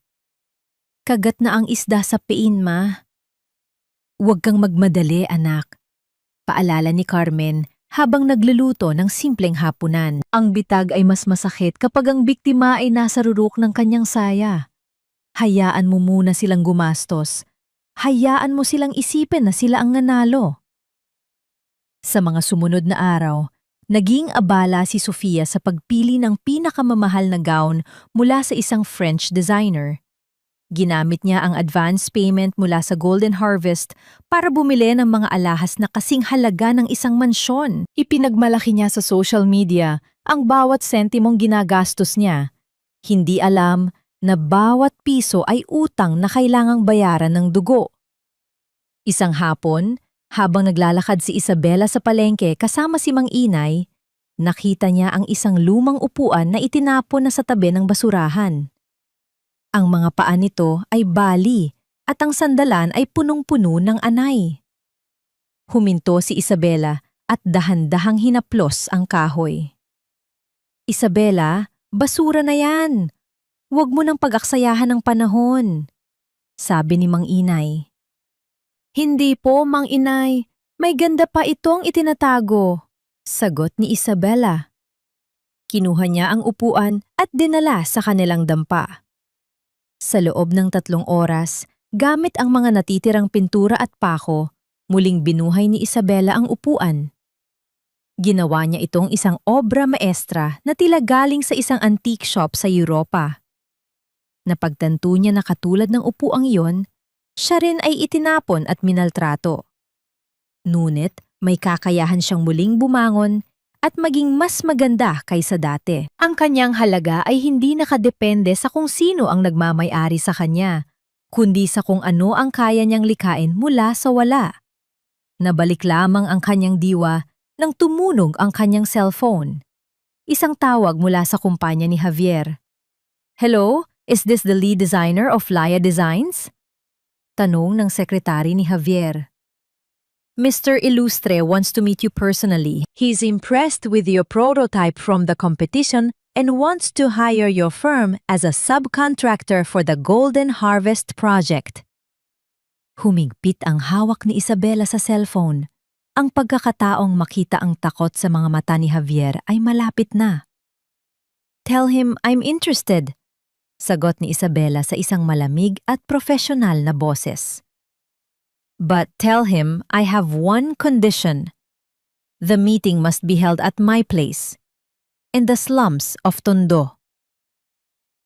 Kagat na ang isda sa piin, ma. Huwag kang magmadali, anak. Paalala ni Carmen habang nagluluto ng simpleng hapunan. Ang bitag ay mas masakit kapag ang biktima ay nasa rurok ng kanyang saya. Hayaan mo muna silang gumastos. Hayaan mo silang isipin na sila ang nanalo. Sa mga sumunod na araw, naging abala si Sofia sa pagpili ng pinakamamahal na gown mula sa isang French designer. Ginamit niya ang advance payment mula sa Golden Harvest para bumili ng mga alahas na kasing halaga ng isang mansyon. Ipinagmalaki niya sa social media ang bawat sentimong ginagastos niya. Hindi alam na bawat piso ay utang na kailangang bayaran ng dugo. Isang hapon, habang naglalakad si Isabela sa palengke kasama si Mang Inay, nakita niya ang isang lumang upuan na itinapon na sa tabi ng basurahan. Ang mga paa nito ay bali at ang sandalan ay punong-puno ng anay. Huminto si Isabela at dahan-dahang hinaplos ang kahoy. "Isabela, basura na yan. Huwag mo nang pag-aksayahan ng panahon," sabi ni Mang Inay. "Hindi po, Mang Inay. May ganda pa itong itinatago," sagot ni Isabela. Kinuha niya ang upuan at dinala sa kanilang dampa. Sa loob ng 3 oras, gamit ang mga natitirang pintura at pako, muling binuhay ni Isabela ang upuan. Ginawa niya itong isang obra maestra na tila galing sa isang antique shop sa Europa. Napagtanto niya na katulad ng upuang iyon, siya rin ay itinapon at minaltrato. Ngunit may kakayahan siyang muling bumangon at maging mas maganda kaysa dati. Ang kanyang halaga ay hindi nakadepende sa kung sino ang nagmamay-ari sa kanya, kundi sa kung ano ang kaya niyang likhain mula sa wala. Nabalik lamang ang kanyang diwa nang tumunog ang kanyang cellphone. Isang tawag mula sa kumpanya ni Javier. "Hello, is this the lead designer of Laya Designs?" Tanong ng sekretary ni Javier. "Mr. Ilustre wants to meet you personally. He's impressed with your prototype from the competition and wants to hire your firm as a subcontractor for the Golden Harvest project." Humigpit ang hawak ni Isabela sa cellphone. Ang pagkakataong makita ang takot sa mga mata ni Javier ay malapit na. "Tell him I'm interested," sagot ni Isabela sa isang malamig at profesional na boses. "But tell him I have one condition. The meeting must be held at my place, in the slums of Tondo."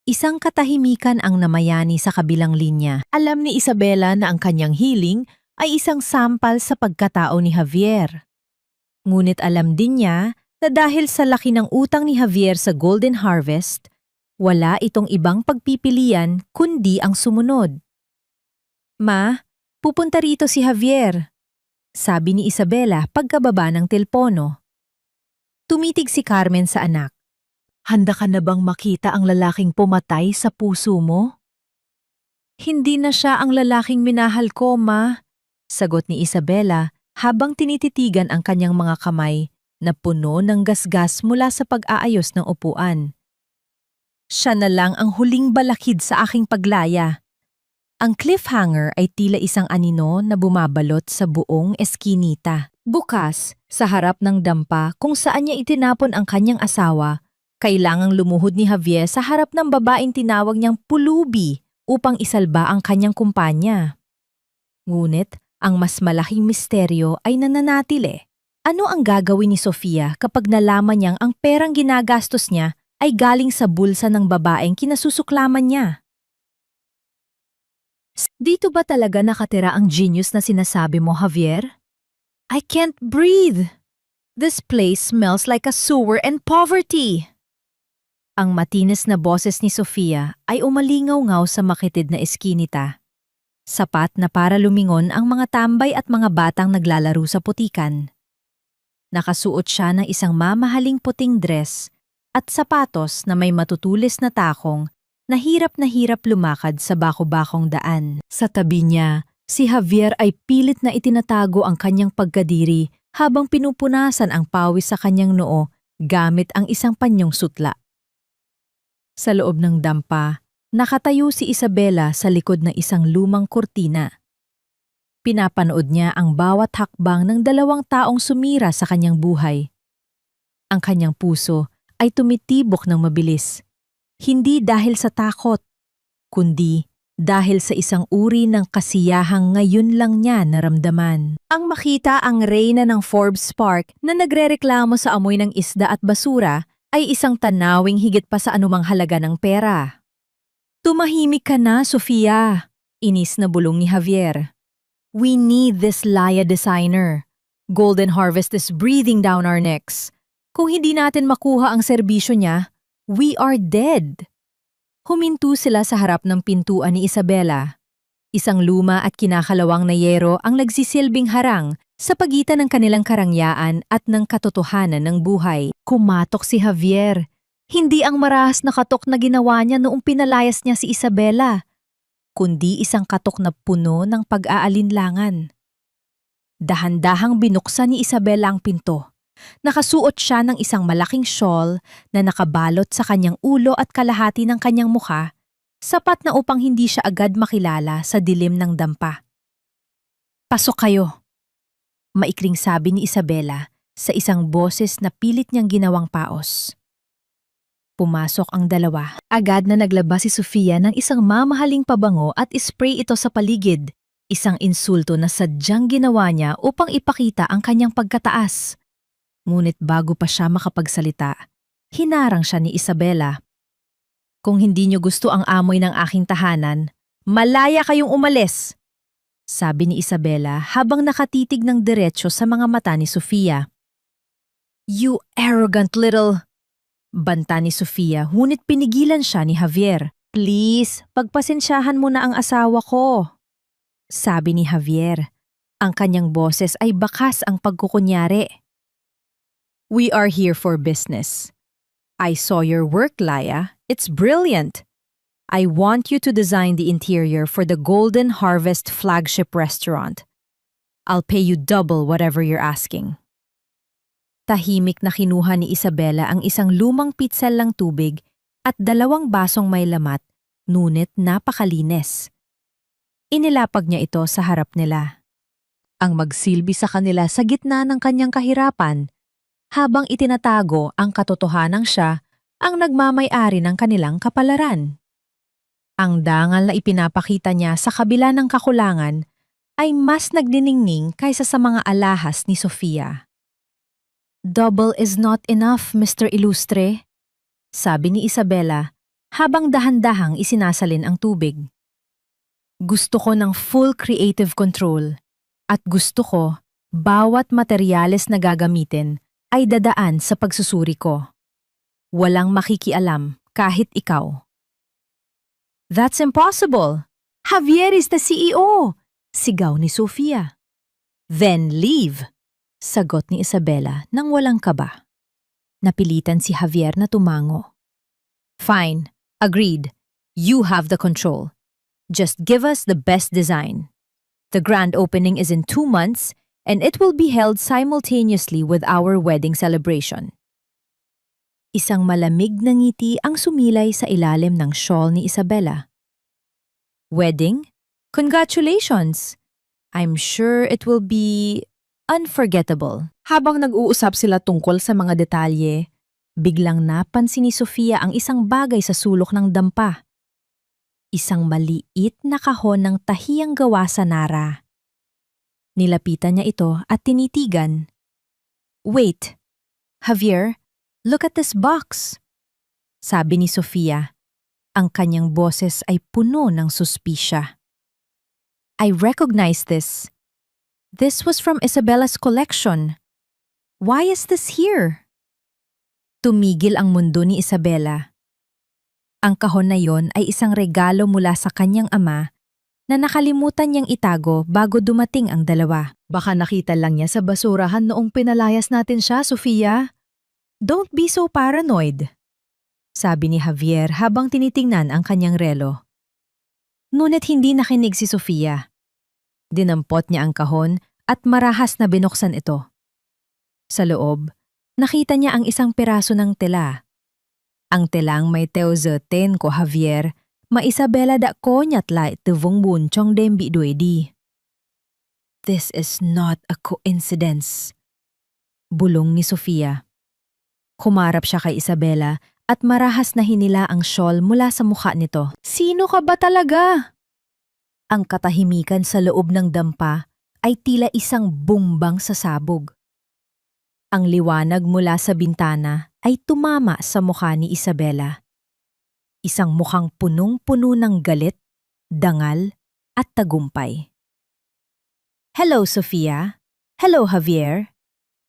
Isang katahimikan ang namayani sa kabilang linya. Alam ni Isabela na ang kanyang hiling ay isang sampal sa pagkatao ni Javier. Ngunit alam din niya na dahil sa laki ng utang ni Javier sa Golden Harvest, wala itong ibang pagpipilian kundi ang sumunod. "Ma, pupunta rito si Javier," sabi ni Isabela pagkababa ng telpono. Tumitig si Carmen sa anak. "Handa ka na bang makita ang lalaking pumatay sa puso mo?" "Hindi na siya ang lalaking minahal ko, ma," sagot ni Isabela habang tinititigan ang kanyang mga kamay na puno ng gasgas mula sa pag-aayos ng upuan. "Siya na lang ang huling balakid sa aking paglaya." Ang cliffhanger ay tila isang anino na bumabalot sa buong eskinita. Bukas, sa harap ng dampa kung saan niya itinapon ang kanyang asawa, kailangang lumuhod ni Javier sa harap ng babaeng tinawag niyang pulubi upang isalba ang kanyang kumpanya. Ngunit, ang mas malaking misteryo ay nananatili. Ano ang gagawin ni Sofia kapag nalaman niyang ang perang ginagastos niya ay galing sa bulsa ng babaeng kinasusuklaman niya? Dito ba talaga nakatira ang genius na sinasabi mo, Javier? "I can't breathe. This place smells like a sewer and poverty." Ang matinis na boses ni Sofia ay umalingaw-ngaw sa makitid na eskinita. Sapat na para lumingon ang mga tambay at mga batang naglalaro sa putikan. Nakasuot siya ng isang mamahaling puting dress at sapatos na may matutulis na takong na hirap lumakad sa bako-bakong daan. Sa tabi niya, si Javier ay pilit na itinatago ang kanyang pagkadiri habang pinupunasan ang pawis sa kanyang noo gamit ang isang panyong sutla. Sa loob ng dampa, nakatayo si Isabela sa likod ng isang lumang kurtina. Pinapanood niya ang bawat hakbang ng dalawang taong sumira sa kanyang buhay. Ang kanyang puso ay tumitibok ng mabilis, hindi dahil sa takot, kundi dahil sa isang uri ng kasiyahang ngayon lang niya naramdaman. Ang makita ang reyna ng Forbes Park na nagrereklamo sa amoy ng isda at basura ay isang tanawing higit pa sa anumang halaga ng pera. Tumahimik ka na, Sofia, inis na bulong ni Javier. We need this Laya designer. Golden Harvest is breathing down our necks. Kung hindi natin makuha ang serbisyo niya, we are dead. Huminto sila sa harap ng pintuan ni Isabela. Isang luma at kinakalawang na yero ang nagsisilbing harang sa pagitan ng kanilang karangyaan at ng katotohanan ng buhay. Kumatok si Javier. Hindi ang marahas na katok na ginawa niya noong pinalayas niya si Isabela, kundi isang katok na puno ng pag-aalinlangan. Dahan-dahang binuksan ni Isabela ang pinto. Nakasuot siya ng isang malaking shawl na nakabalot sa kanyang ulo at kalahati ng kanyang mukha, sapat na upang hindi siya agad makilala sa dilim ng dampa. Pasok kayo, maikling sabi ni Isabela sa isang boses na pilit niyang ginawang paos. Pumasok ang dalawa. Agad na naglabas si Sofia ng isang mamahaling pabango at ispray ito sa paligid. Isang insulto na sadyang ginawa niya upang ipakita ang kanyang pagkataas. Ngunit bago pa siya makapagsalita, hinarang siya ni Isabela. Kung hindi niyo gusto ang amoy ng aking tahanan, malaya kayong umalis, sabi ni Isabela habang nakatitig ng diretsyo sa mga mata ni Sofia. You arrogant little... Banta ni Sofia, ngunit pinigilan siya ni Javier. Please, pagpasensyahan mo na ang asawa ko, sabi ni Javier. Ang kanyang boses ay bakas ang pagkukunyari. We are here for business. I saw your work, Laya. It's brilliant. I want you to design the interior for the Golden Harvest flagship restaurant. I'll pay you double whatever you're asking. Tahimik na kinuha ni Isabela ang isang lumang pitsel lang tubig at 2 basong may lamat, ngunit napakalinis. Inilapag niya ito sa harap nila. Ang magsilbi sa kanila sa gitna ng kanyang kahirapan, habang itinatago ang katotohanang siya ang nagmamay-ari ng kanilang kapalaran. Ang dangal na ipinapakita niya sa kabila ng kakulangan ay mas nagniningning kaysa sa mga alahas ni Sofia. Double is not enough, Mr. Ilustre, sabi ni Isabela habang dahan-dahang isinasalin ang tubig. Gusto ko ng full creative control at gusto ko bawat materyales na gagamitin ay dadaan sa pagsusuri ko. Walang makikialam kahit ikaw. That's impossible. Javier is the CEO, sigaw ni Sofia. Then leave, sagot ni Isabela nang walang kaba. Napilitan si Javier na tumango. Fine, agreed. You have the control. Just give us the best design. The grand opening is in 2 months and it will be held simultaneously with our wedding celebration. Isang malamig na ngiti ang sumilay sa ilalim ng shawl ni Isabela. Wedding? Congratulations! I'm sure it will be unforgettable. Habang nag-uusap sila tungkol sa mga detalye, biglang napansin ni Sofia ang isang bagay sa sulok ng dampa. Isang maliit na kahon ng tahiyang gawa sa Nara. Nilapitan niya ito at tinitigan. Wait, Javier, look at this box, sabi ni Sofia. Ang kanyang boses ay puno ng suspisya. I recognize this. This was from Isabella's collection. Why is this here? Tumigil ang mundo ni Isabela. Ang kahon na yon ay isang regalo mula sa kanyang ama na nakalimutan niyang itago bago dumating ang dalawa. Baka nakita lang niya sa basurahan noong pinalayas natin siya, Sofia. Don't be so paranoid, sabi ni Javier habang tinitingnan ang kanyang relo. Ngunit hindi nakinig si Sofia. Dinampot niya ang kahon at marahas na binuksan ito. Sa loob, nakita niya ang isang piraso ng tela. Ang telang may teuzeten ko Javier, maisabela da ko nyat lai tevong bunchong dembi duedi. This is not a coincidence. Bulong ni Sofia. Kumarap siya kay Isabela at marahas na hinila ang shawl mula sa mukha nito. Sino ka ba talaga? Ang katahimikan sa loob ng dampa ay tila isang bumbang sa sabog. Ang liwanag mula sa bintana ay tumama sa mukha ni Isabela. Isang mukhang punong-puno ng galit, dangal, at tagumpay. Hello, Sofia. Hello, Javier.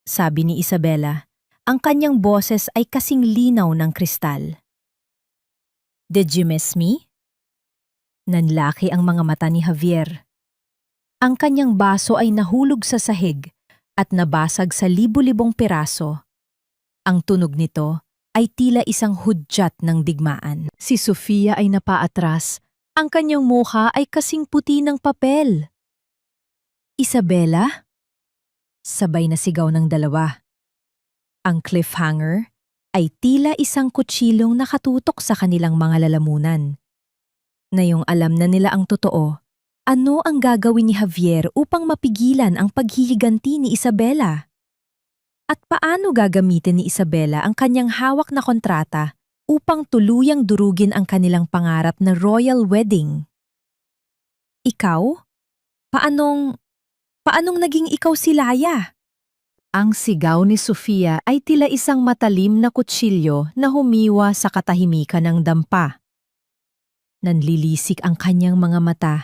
Sabi ni Isabela. Ang kanyang boses ay kasing linaw ng kristal. Did you miss me? Nanlaki ang mga mata ni Javier. Ang kanyang baso ay nahulog sa sahig at nabasag sa libu-libong piraso. Ang tunog nito ay tila isang hudyat ng digmaan. Si Sofia ay napaatras. Ang kanyang mukha ay kasing puti ng papel. Isabela? Sabay na sigaw ng dalawa. Ang cliffhanger ay tila isang kutsilong nakatutok sa kanilang mga lalamunan. Ngayong alam na nila ang totoo, ano ang gagawin ni Javier upang mapigilan ang paghihiganti ni Isabela? At paano gagamitin ni Isabela ang kanyang hawak na kontrata upang tuluyang durugin ang kanilang pangarap na royal wedding? Ikaw? Paanong naging ikaw si Laya? Ang sigaw ni Sofia ay tila isang matalim na kutsilyo na humiwa sa katahimikan ng dampa. Nanlilisik ang kanyang mga mata.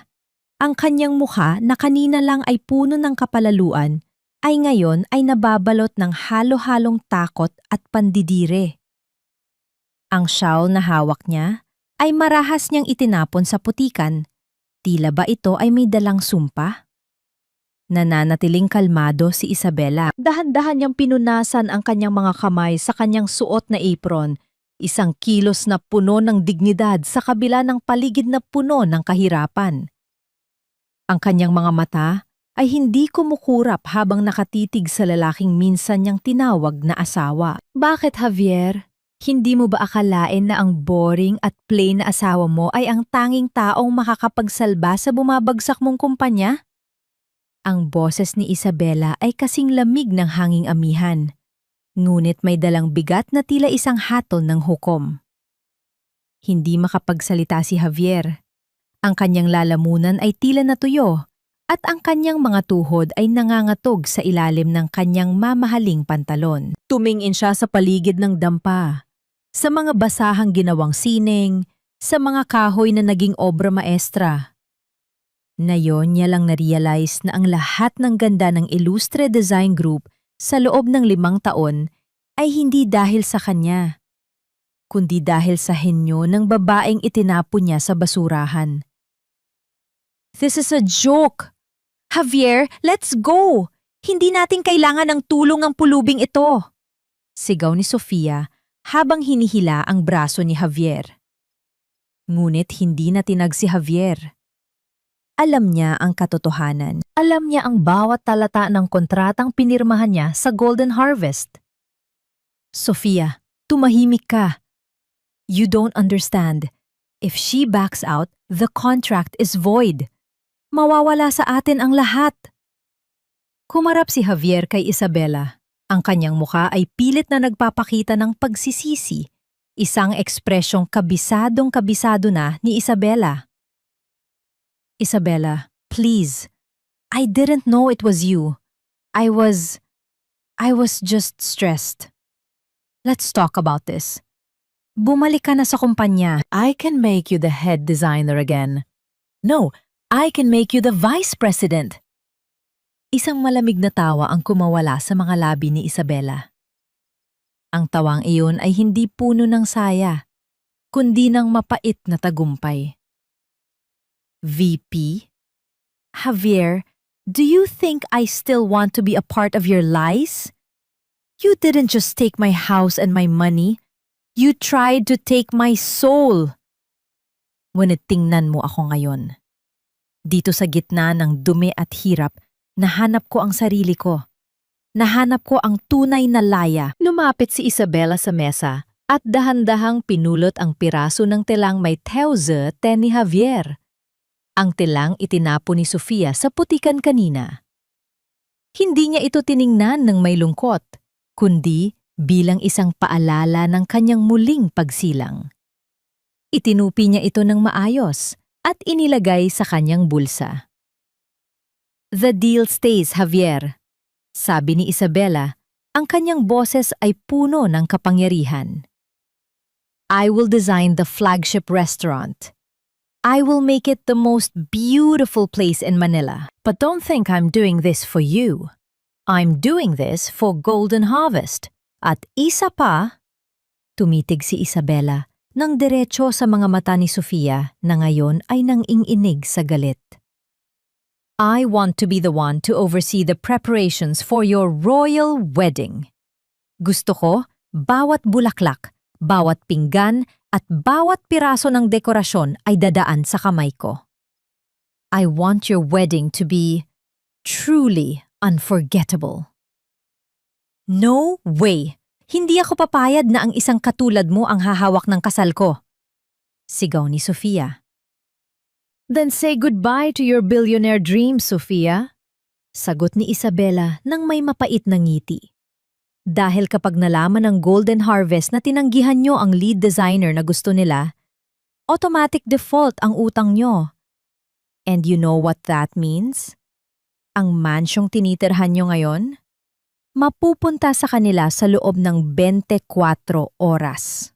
Ang kanyang mukha na kanina lang ay puno ng kapalaluan ay ngayon ay nababalot ng halo-halong takot at pandidire. Ang shawl na hawak niya ay marahas niyang itinapon sa putikan. Tila ba ito ay may dalang sumpa? Nananatiling kalmado si Isabela. Dahan-dahan niyang pinunasan ang kanyang mga kamay sa kanyang suot na apron, isang kilos na puno ng dignidad sa kabila ng paligid na puno ng kahirapan. Ang kanyang mga mata ay hindi kumukurap habang nakatitig sa lalaking minsan niyang tinawag na asawa. Bakit, Javier? Hindi mo ba akalain na ang boring at plain na asawa mo ay ang tanging taong makakapagsalba sa bumabagsak mong kumpanya? Ang boses ni Isabela ay kasing lamig ng hanging amihan, ngunit may dalang bigat na tila isang hatol ng hukom. Hindi makapagsalita si Javier. Ang kanyang lalamunan ay tila natuyo at ang kanyang mga tuhod ay nangangatog sa ilalim ng kanyang mamahaling pantalon. Tumingin siya sa paligid ng dampa, sa mga basahang ginawang sining, sa mga kahoy na naging obra maestra. Nayon niya lang na-realize na ang lahat ng ganda ng Ilustre Design Group sa loob ng 5 taon ay hindi dahil sa kanya, kundi dahil sa henyo ng babaeng itinapon niya sa basurahan. This is a joke! Javier, let's go! Hindi natin kailangan ng tulong ang pulubing ito! Sigaw ni Sofia habang hinihila ang braso ni Javier. Ngunit hindi na tinag si Javier. Alam niya ang katotohanan. Alam niya ang bawat talata ng kontratang pinirmahan niya sa Golden Harvest. Sofia, tumahimik ka. You don't understand. If she backs out, the contract is void. Mawawala sa atin ang lahat. Kumarap si Javier kay Isabela. Ang kanyang mukha ay pilit na nagpapakita ng pagsisisi, isang ekspresyong kabisadong-kabisado na ni Isabela. Isabela, please. I didn't know it was you. I was just stressed. Let's talk about this. Bumalik ka na sa kumpanya. I can make you the head designer again. No, I can make you the vice president. Isang malamig na tawa ang kumawala sa mga labi ni Isabela. Ang tawang iyon ay hindi puno ng saya, kundi ng mapait na tagumpay. VP? Javier, do you think I still want to be a part of your lies? You didn't just take my house and my money. You tried to take my soul. Ngunit tingnan mo ako ngayon. Dito sa gitna ng dumi at hirap, nahanap ko ang sarili ko. Nahanap ko ang tunay na Laya. Lumapit si Isabela sa mesa At dahan-dahang pinulot ang piraso ng telang may teuze ni Javier. Ang telang itinapo ni Sofia sa putikan kanina. Hindi niya ito tiningnan ng may lungkot, kundi bilang isang paalala ng kanyang muling pagsilang. Itinupi niya ito ng maayos at inilagay sa kanyang bulsa. "The deal stays, Javier," sabi ni Isabela, ang kanyang boses ay puno ng kapangyarihan. "I will design the flagship restaurant. I will make it the most beautiful place in Manila. But don't think I'm doing this for you. I'm doing this for Golden Harvest. At isa pa," tumitig si Isabela nang diretso sa mga mata ni Sofia na ngayon ay nang-inginig sa galit. "I want to be the one to oversee the preparations for your royal wedding. Gusto ko, bawat bulaklak, bawat pinggan at bawat piraso ng dekorasyon ay dadaan sa kamay ko. I want your wedding to be truly unforgettable." "No way! Hindi ako papayad na ang isang katulad mo ang hahawak ng kasal ko," sigaw ni Sofia. "Then say goodbye to your billionaire dreams, Sofia," sagot ni Isabela nang may mapait na ngiti. Dahil kapag nalaman ng Golden Harvest na tinanggihan nyo ang lead designer na gusto nila, automatic default ang utang nyo. And you know what that means? Ang mansyong tinitirhan nyo ngayon, mapupunta sa kanila sa loob ng 24 oras.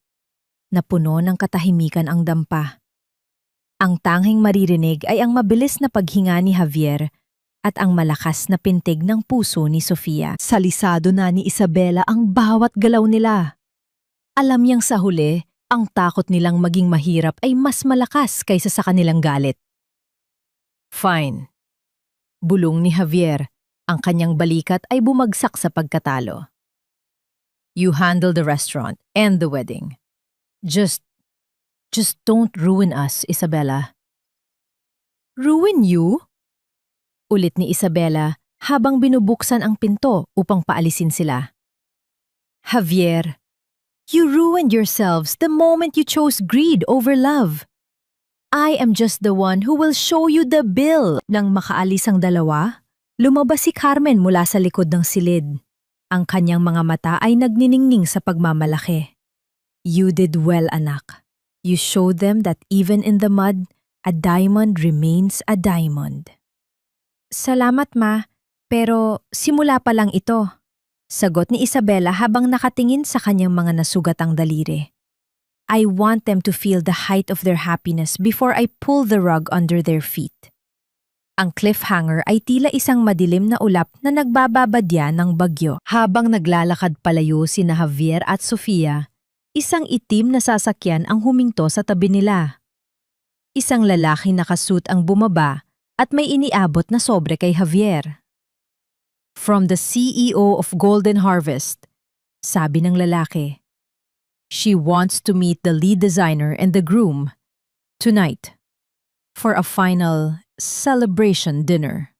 Napuno ng katahimikan ang dampa. Ang tanging maririnig ay ang mabilis na paghinga ni Javier at ang malakas na pintig ng puso ni Sofia. Salisado na ni Isabela ang bawat galaw nila. Alam niyang sa huli, ang takot nilang maging mahirap ay mas malakas kaysa sa kanilang galit. "Fine." Bulong ni Javier, ang kanyang balikat ay bumagsak sa pagkatalo. "You handle the restaurant and the wedding. Just don't ruin us, Isabela." "Ruin you?" Ulit ni Isabela habang binubuksan ang pinto upang paalisin sila. "Javier, you ruined yourselves the moment you chose greed over love. I am just the one who will show you the bill." Nang makaalis ang dalawa, lumabas si Carmen mula sa likod ng silid. Ang kanyang mga mata ay nagniningning sa pagmamalaki. "You did well, anak. You showed them that even in the mud, a diamond remains a diamond." "Salamat, Ma, pero simula pa lang ito," sagot ni Isabela habang nakatingin sa kanyang mga nasugatang daliri. "I want them to feel the height of their happiness before I pull the rug under their feet." Ang cliffhanger ay tila isang madilim na ulap na nagbababadya ng bagyo. Habang naglalakad palayo sina Javier at Sofia, isang itim na sasakyan ang huminto sa tabi nila. Isang lalaki nakasuit ang bumaba at may iniabot na sobre kay Javier. "From the CEO of Golden Harvest," sabi ng lalaki. "She wants to meet the lead designer and the groom tonight for a final celebration dinner."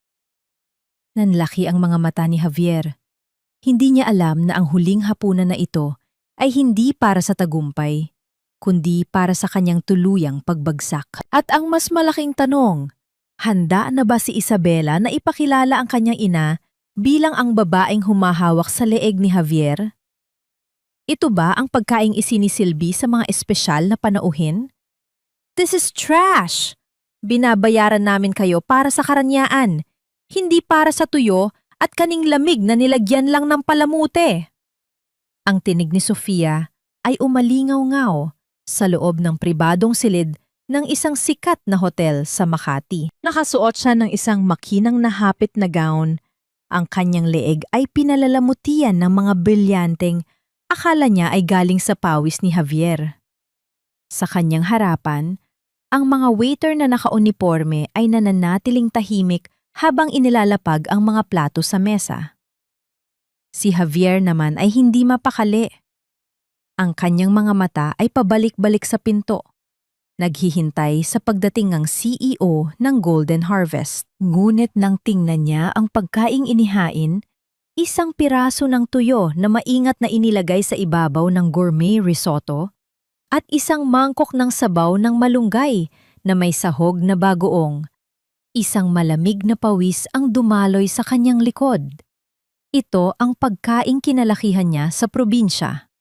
Nanlaki ang mga mata ni Javier. Hindi niya alam na ang huling hapunan na ito ay hindi para sa tagumpay, kundi para sa kanyang tuluyang pagbagsak. At ang mas malaking tanong, handa na ba si Isabela na ipakilala ang kanyang ina bilang ang babaeng humahawak sa leeg ni Javier? Ito ba ang pagkaing isinisilbi sa mga espesyal na panauhin? "This is trash! Binabayaran namin kayo para sa karanyaan, hindi para sa tuyo at kaning lamig na nilagyan lang ng palamute." Ang tinig ni Sofia ay umalingaw-ngaw sa loob ng pribadong silid ng isang sikat na hotel sa Makati. Nakasuot siya ng isang makinang nahapit na gown. Ang kanyang leeg ay pinalalamutian ng mga brilyanteng akala niya ay galing sa pawis ni Javier. Sa kanyang harapan, ang mga waiter na nakauniporme ay nananatiling tahimik habang inilalapag ang mga plato sa mesa. Si Javier naman ay hindi mapakali. Ang kanyang mga mata ay pabalik-balik sa pinto. Naghihintay sa pagdating ng CEO ng Golden Harvest. Ngunit nang tingnan niya ang pagkaing inihain, isang piraso ng tuyo na maingat na inilagay sa ibabaw ng gourmet risotto, at isang mangkok ng sabaw ng malunggay na may sahog na bagoong. Isang malamig na pawis ang dumaloy sa kanyang likod. Ito ang pagkaing kinalakihan niya sa probinsya.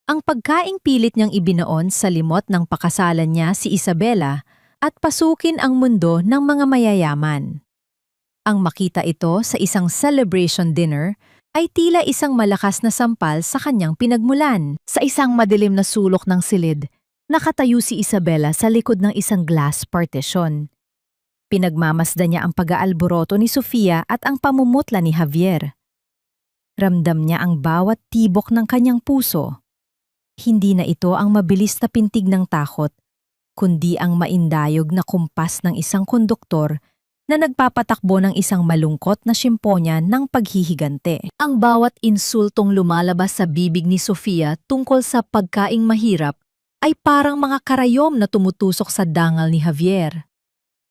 Ang pagkaing pilit niyang ibinaon sa limot ng pakasalan niya si Isabela at pasukin ang mundo ng mga mayayaman. Ang makita ito sa isang celebration dinner ay tila isang malakas na sampal sa kanyang pinagmulan. Sa isang madilim na sulok ng silid, nakatayo si Isabela sa likod ng isang glass partition. Pinagmamasdan niya ang pag-aalboroto ni Sofia at ang pamumutla ni Javier. Ramdam niya ang bawat tibok ng kanyang puso. Hindi na ito ang mabilis na pintig ng takot, kundi ang maindayog na kumpas ng isang konduktor na nagpapatakbo ng isang malungkot na simponya ng paghihigante. Ang bawat insultong lumalabas sa bibig ni Sofia tungkol sa pagkaing mahirap ay parang mga karayom na tumutusok sa dangal ni Javier.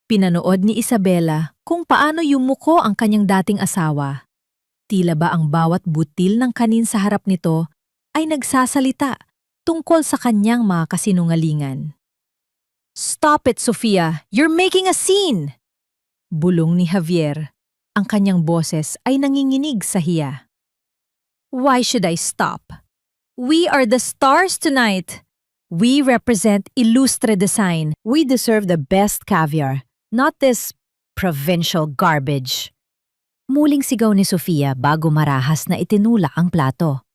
Pinanood ni Isabela kung paano yumuko ang kanyang dating asawa. Tila ba ang bawat butil ng kanin sa harap nito ay nagsasalita tungkol sa kanyang mga kasinungalingan. "Stop it, Sofia! You're making a scene!" Bulong ni Javier. Ang kanyang boses ay nanginginig sa hiya. "Why should I stop? We are the stars tonight. We represent Ilustre Design. We deserve the best caviar, not this provincial garbage." Muling sigaw ni Sofia bago marahas na itinulak ang plato.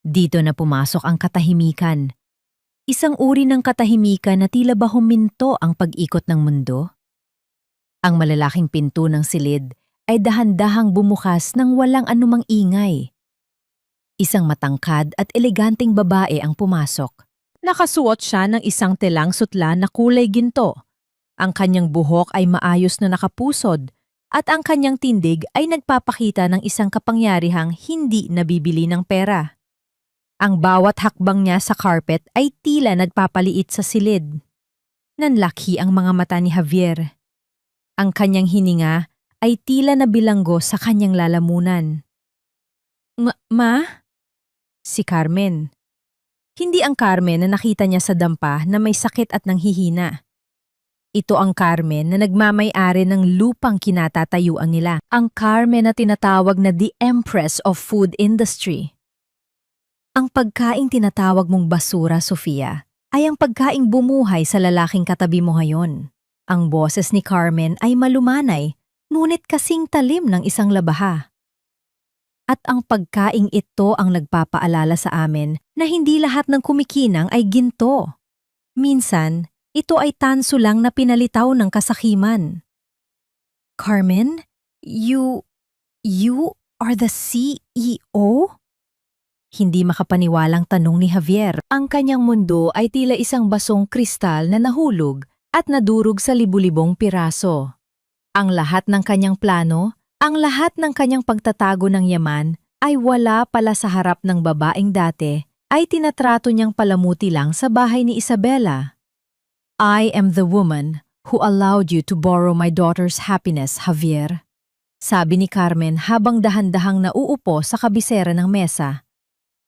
Dito na pumasok ang katahimikan. Isang uri ng katahimikan na tila ba huminto ang pag-ikot ng mundo. Ang malalaking pinto ng silid ay dahan-dahang bumukas ng walang anumang ingay. Isang matangkad at eleganteng babae ang pumasok. Nakasuot siya ng isang telang sutla na kulay ginto. Ang kanyang buhok ay maayos na nakapusod at ang kanyang tindig ay nagpapakita ng isang kapangyarihang hindi nabibili ng pera. Ang bawat hakbang niya sa carpet ay tila nagpapaliit sa silid. Nanlaki ang mga mata ni Javier. Ang kanyang hininga ay tila nabilanggo sa kanyang lalamunan. Ma? Si Carmen. Hindi ang Carmen na nakita niya sa dampa na may sakit at nanghihina. Ito ang Carmen na nagmamay-ari ng lupang kinatatayuan nila. Ang Carmen na tinatawag na the Empress of Food Industry. Ang pagkaing tinatawag mong basura, Sofia, ay ang pagkaing bumuhay sa lalaking katabi mo ngayon. Ang boses ni Carmen ay malumanay, ngunit kasing talim ng isang labaha. At ang pagkaing ito ang nagpapaalala sa amin na hindi lahat ng kumikinang ay ginto. Minsan, ito ay tanso lang na pinalitaw ng kasakiman. Carmen, you are the CEO? Hindi makapaniwalang tanong ni Javier. Ang kanyang mundo ay tila isang basong kristal na nahulog at nadurog sa libu-libong piraso. Ang lahat ng kanyang plano, ang lahat ng kanyang pagtatago ng yaman ay wala pala sa harap ng babaeng dati ay tinatrato niyang palamuti lang sa bahay ni Isabela. "I am the woman who allowed you to borrow my daughter's happiness, Javier," sabi ni Carmen habang dahan-dahang nauupo sa kabisera ng mesa.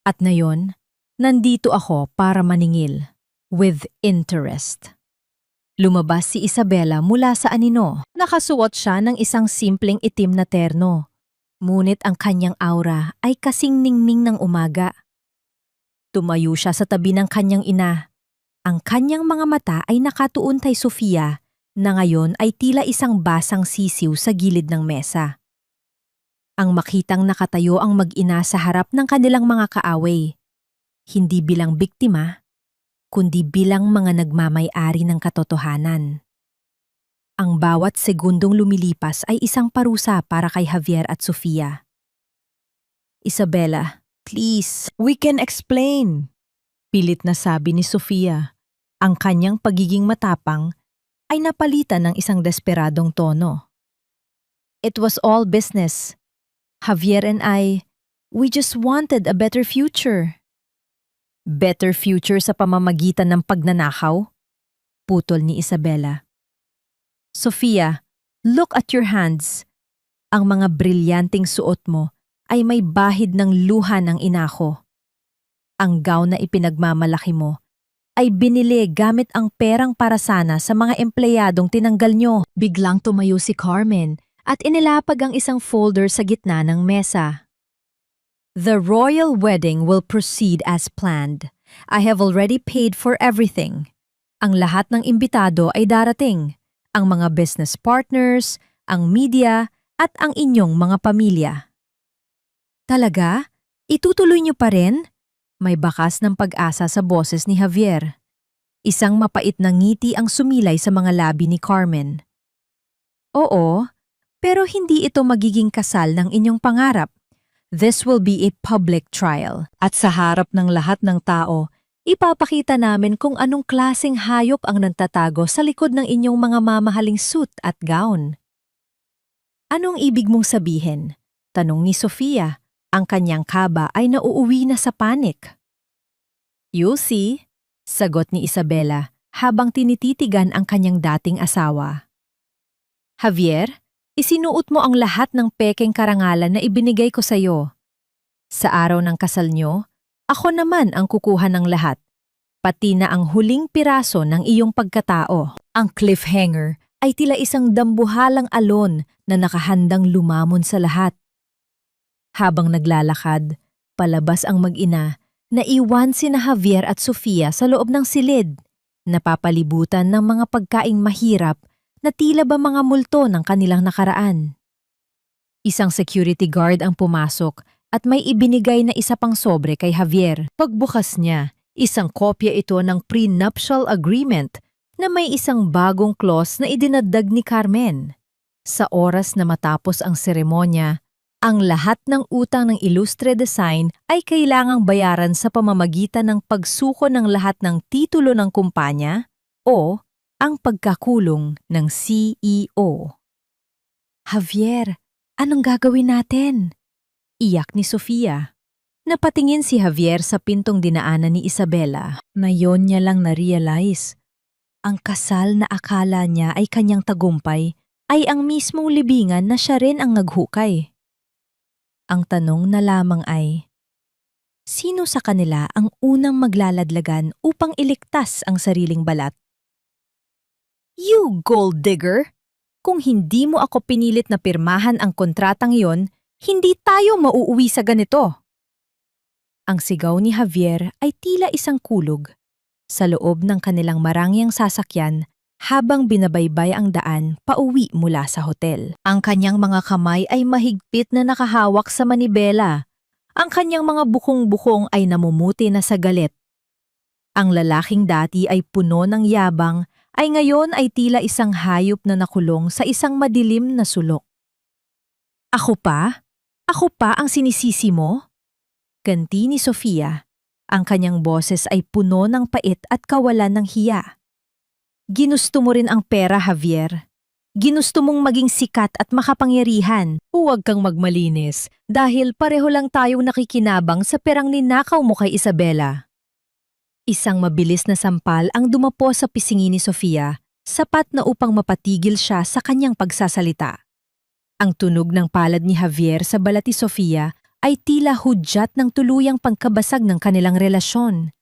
"At ngayon, nandito ako para maningil, with interest." Lumabas si Isabela mula sa anino. Nakasuot siya ng isang simpleng itim na terno. Ngunit ang kanyang aura ay kasing ningning ng umaga. Tumayo siya sa tabi ng kanyang ina. Ang kanyang mga mata ay nakatuon kay Sofia, na ngayon ay tila isang basang sisiw sa gilid ng mesa. Ang makitang nakatayo ang mag-ina sa harap ng kanilang mga kaaway. Hindi bilang biktima, kundi bilang mga nagmamay-ari ng katotohanan. Ang bawat segundong lumilipas ay isang parusa para kay Javier at Sofia. "Isabela, please, we can explain," pilit na sabi ni Sofia. Ang kanyang pagiging matapang ay napalitan ng isang desperadong tono. "It was all business. Javier and we just wanted a better future." "Better future sa pamamagitan ng pagnanakaw?" Putol ni Isabela. "Sofia, look at your hands. Ang mga brilyanteng suot mo ay may bahid ng luha ng ina ko. Ang gown na ipinagmamalaki mo ay binili gamit ang perang para sana sa mga empleyadong tinanggal nyo. Biglang tumayo si Carmen at inilapag ang isang folder sa gitna ng mesa. The royal wedding will proceed as planned. I have already paid for everything. Ang lahat ng imbitado ay darating. Ang mga business partners, ang media, at ang inyong mga pamilya. Talaga? Itutuloy niyo pa rin? May bakas ng pag-asa sa boses ni Javier. Isang mapait na ngiti ang sumilay sa mga labi ni Carmen. Oo, pero hindi ito magiging kasal ng inyong pangarap. This will be a public trial. At sa harap ng lahat ng tao, ipapakita namin kung anong klaseng hayop ang nagtatago sa likod ng inyong mga mamahaling suit at gown. Anong ibig mong sabihin? Tanong ni Sofia. Ang kanyang kaba ay nauuwi na sa panik. You see, sagot ni Isabela habang tinititigan ang kanyang dating asawa. Javier, isinuot mo ang lahat ng pekeng karangalan na ibinigay ko sa iyo. Sa araw ng kasal nyo, ako naman ang kukuha ng lahat, pati na ang huling piraso ng iyong pagkatao. Ang cliffhanger ay tila isang dambuhalang alon na nakahandang lumamon sa lahat. Habang naglalakad, palabas ang mag-ina, naiwan sina Javier at Sofia sa loob ng silid, napapalibutan ng mga pagkaing mahirap na tila ba mga multo ng kanilang nakaraan. Isang security guard ang pumasok at may ibinigay na isa pang sobre kay Javier. Pagbukas niya, isang kopya ito ng prenuptial agreement na may isang bagong clause na idinagdag ni Carmen. Sa oras na matapos ang seremonya, ang lahat ng utang ng Ilustre Design ay kailangang bayaran sa pamamagitan ng pagsuko ng lahat ng titulo ng kumpanya o ang pagkakulong ng CEO. Javier, anong gagawin natin? Iyak ni Sofia. Napatingin si Javier sa pintong dinaanan ni Isabela. Ngayon niya lang na-realize. Ang kasal na akala niya ay kanyang tagumpay ay ang mismong libingan na siya rin ang naghukay. Ang tanong na lamang ay, sino sa kanila ang unang maglaladlagan upang iligtas ang sariling balat? You gold digger! Kung hindi mo ako pinilit na pirmahan ang kontratang iyon, hindi tayo mauuwi sa ganito. Ang sigaw ni Javier ay tila isang kulog sa loob ng kanilang marangyang sasakyan habang binabaybay ang daan pauwi mula sa hotel. Ang kanyang mga kamay ay mahigpit na nakahawak sa manibela. Ang kanyang mga bukong-bukong ay namumuti na sa galit. Ang lalaking dati ay puno ng yabang ay ngayon ay tila isang hayop na nakulong sa isang madilim na sulok. Ako pa? Ako pa ang sinisisi mo? Ganti ni Sofia. Ang kanyang boses ay puno ng pait at kawalan ng hiya. Ginusto mo rin ang pera, Javier. Ginusto mong maging sikat at makapangyarihan. Huwag kang magmalinis dahil pareho lang tayong nakikinabang sa perang ninakaw mo kay Isabela. Isang mabilis na sampal ang dumapo sa pisngi ni Sofia, sapat na upang mapatigil siya sa kanyang pagsasalita. Ang tunog ng palad ni Javier sa balat ni Sofia ay tila hudyat ng tuluyang pagkabasag ng kanilang relasyon.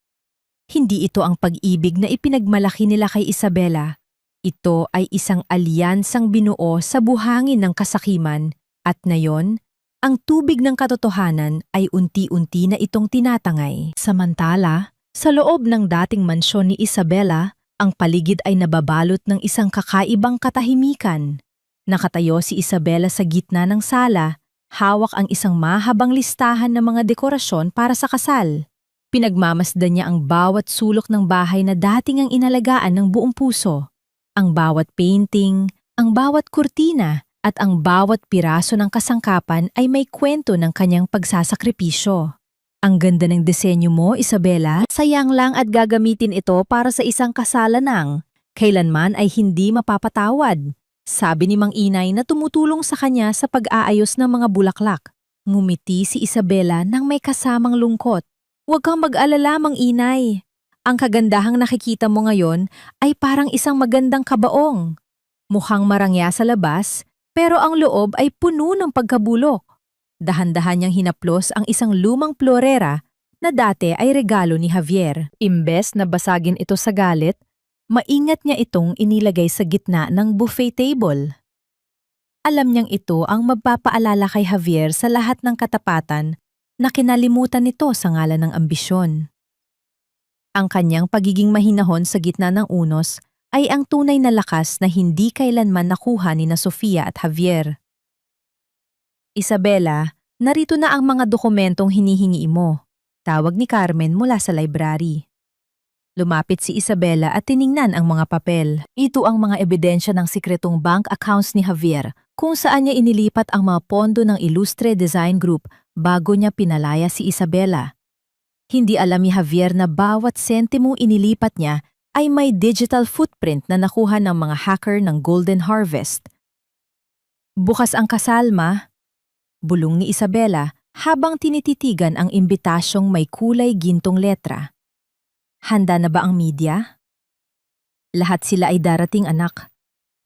Hindi ito ang pag-ibig na ipinagmalaki nila kay Isabela. Ito ay isang alyansang binuo sa buhangin ng kasakiman at ngayon, ang tubig ng katotohanan ay unti-unti na itong tinatangay. Samantala, sa loob ng dating mansyon ni Isabela, ang paligid ay nababalot ng isang kakaibang katahimikan. Nakatayo si Isabela sa gitna ng sala, hawak ang isang mahabang listahan ng mga dekorasyon para sa kasal. Pinagmamasdan niya ang bawat sulok ng bahay na dating ang inalagaan ng buong puso. Ang bawat painting, ang bawat kurtina, at ang bawat piraso ng kasangkapan ay may kwento ng kanyang pagsasakripisyo. Ang ganda ng disenyo mo, Isabela. Sayang lang at gagamitin ito para sa isang kasalanang kailanman ay hindi mapapatawad. Sabi ni Mang Inay na tumutulong sa kanya sa pag-aayos ng mga bulaklak. Ngumiti si Isabela nang may kasamang lungkot. Huwag kang mag-alala, Mang Inay. Ang kagandahang nakikita mo ngayon ay parang isang magandang kabaong. Mukhang marangya sa labas, pero ang loob ay puno ng pagkabulok. Dahan-dahan niyang hinaplos ang isang lumang florera na dati ay regalo ni Javier. Imbes na basagin ito sa galit, maingat niya itong inilagay sa gitna ng buffet table. Alam niyang ito ang magpapaalala kay Javier sa lahat ng katapatan na kinalimutan nito sa ngalan ng ambisyon. Ang kanyang pagiging mahinahon sa gitna ng unos ay ang tunay na lakas na hindi kailanman nakuha ni na Sofia at Javier. Isabela, narito na ang mga dokumentong hinihingi mo. Tawag ni Carmen mula sa library. Lumapit si Isabela at tiningnan ang mga papel. Ito ang mga ebidensya ng sikretong bank accounts ni Javier kung saan niya inilipat ang mga pondo ng Ilustre Design Group bago niya pinalaya si Isabela. Hindi alam ni Javier na bawat sentimong inilipat niya ay may digital footprint na nakuha ng mga hacker ng Golden Harvest. Bukas ang kasalma, bulong ni Isabela habang tinititigan ang imbitasyong may kulay gintong letra. Handa na ba ang media? Lahat sila ay darating, anak.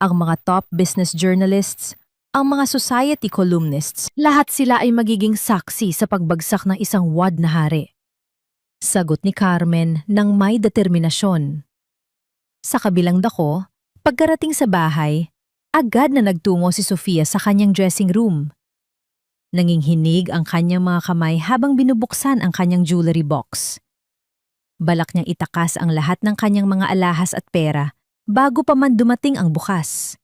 Ang mga top business journalists, ang mga society columnists, lahat sila ay magiging saksi sa pagbagsak ng isang wad na hari. Sagot ni Carmen ng may determinasyon. Sa kabilang dako, pagkarating sa bahay, agad na nagtungo si Sofia sa kanyang dressing room. Nanginginig ang kanyang mga kamay habang binubuksan ang kanyang jewelry box. Balak niyang itakas ang lahat ng kanyang mga alahas at pera bago pa man dumating ang bukas.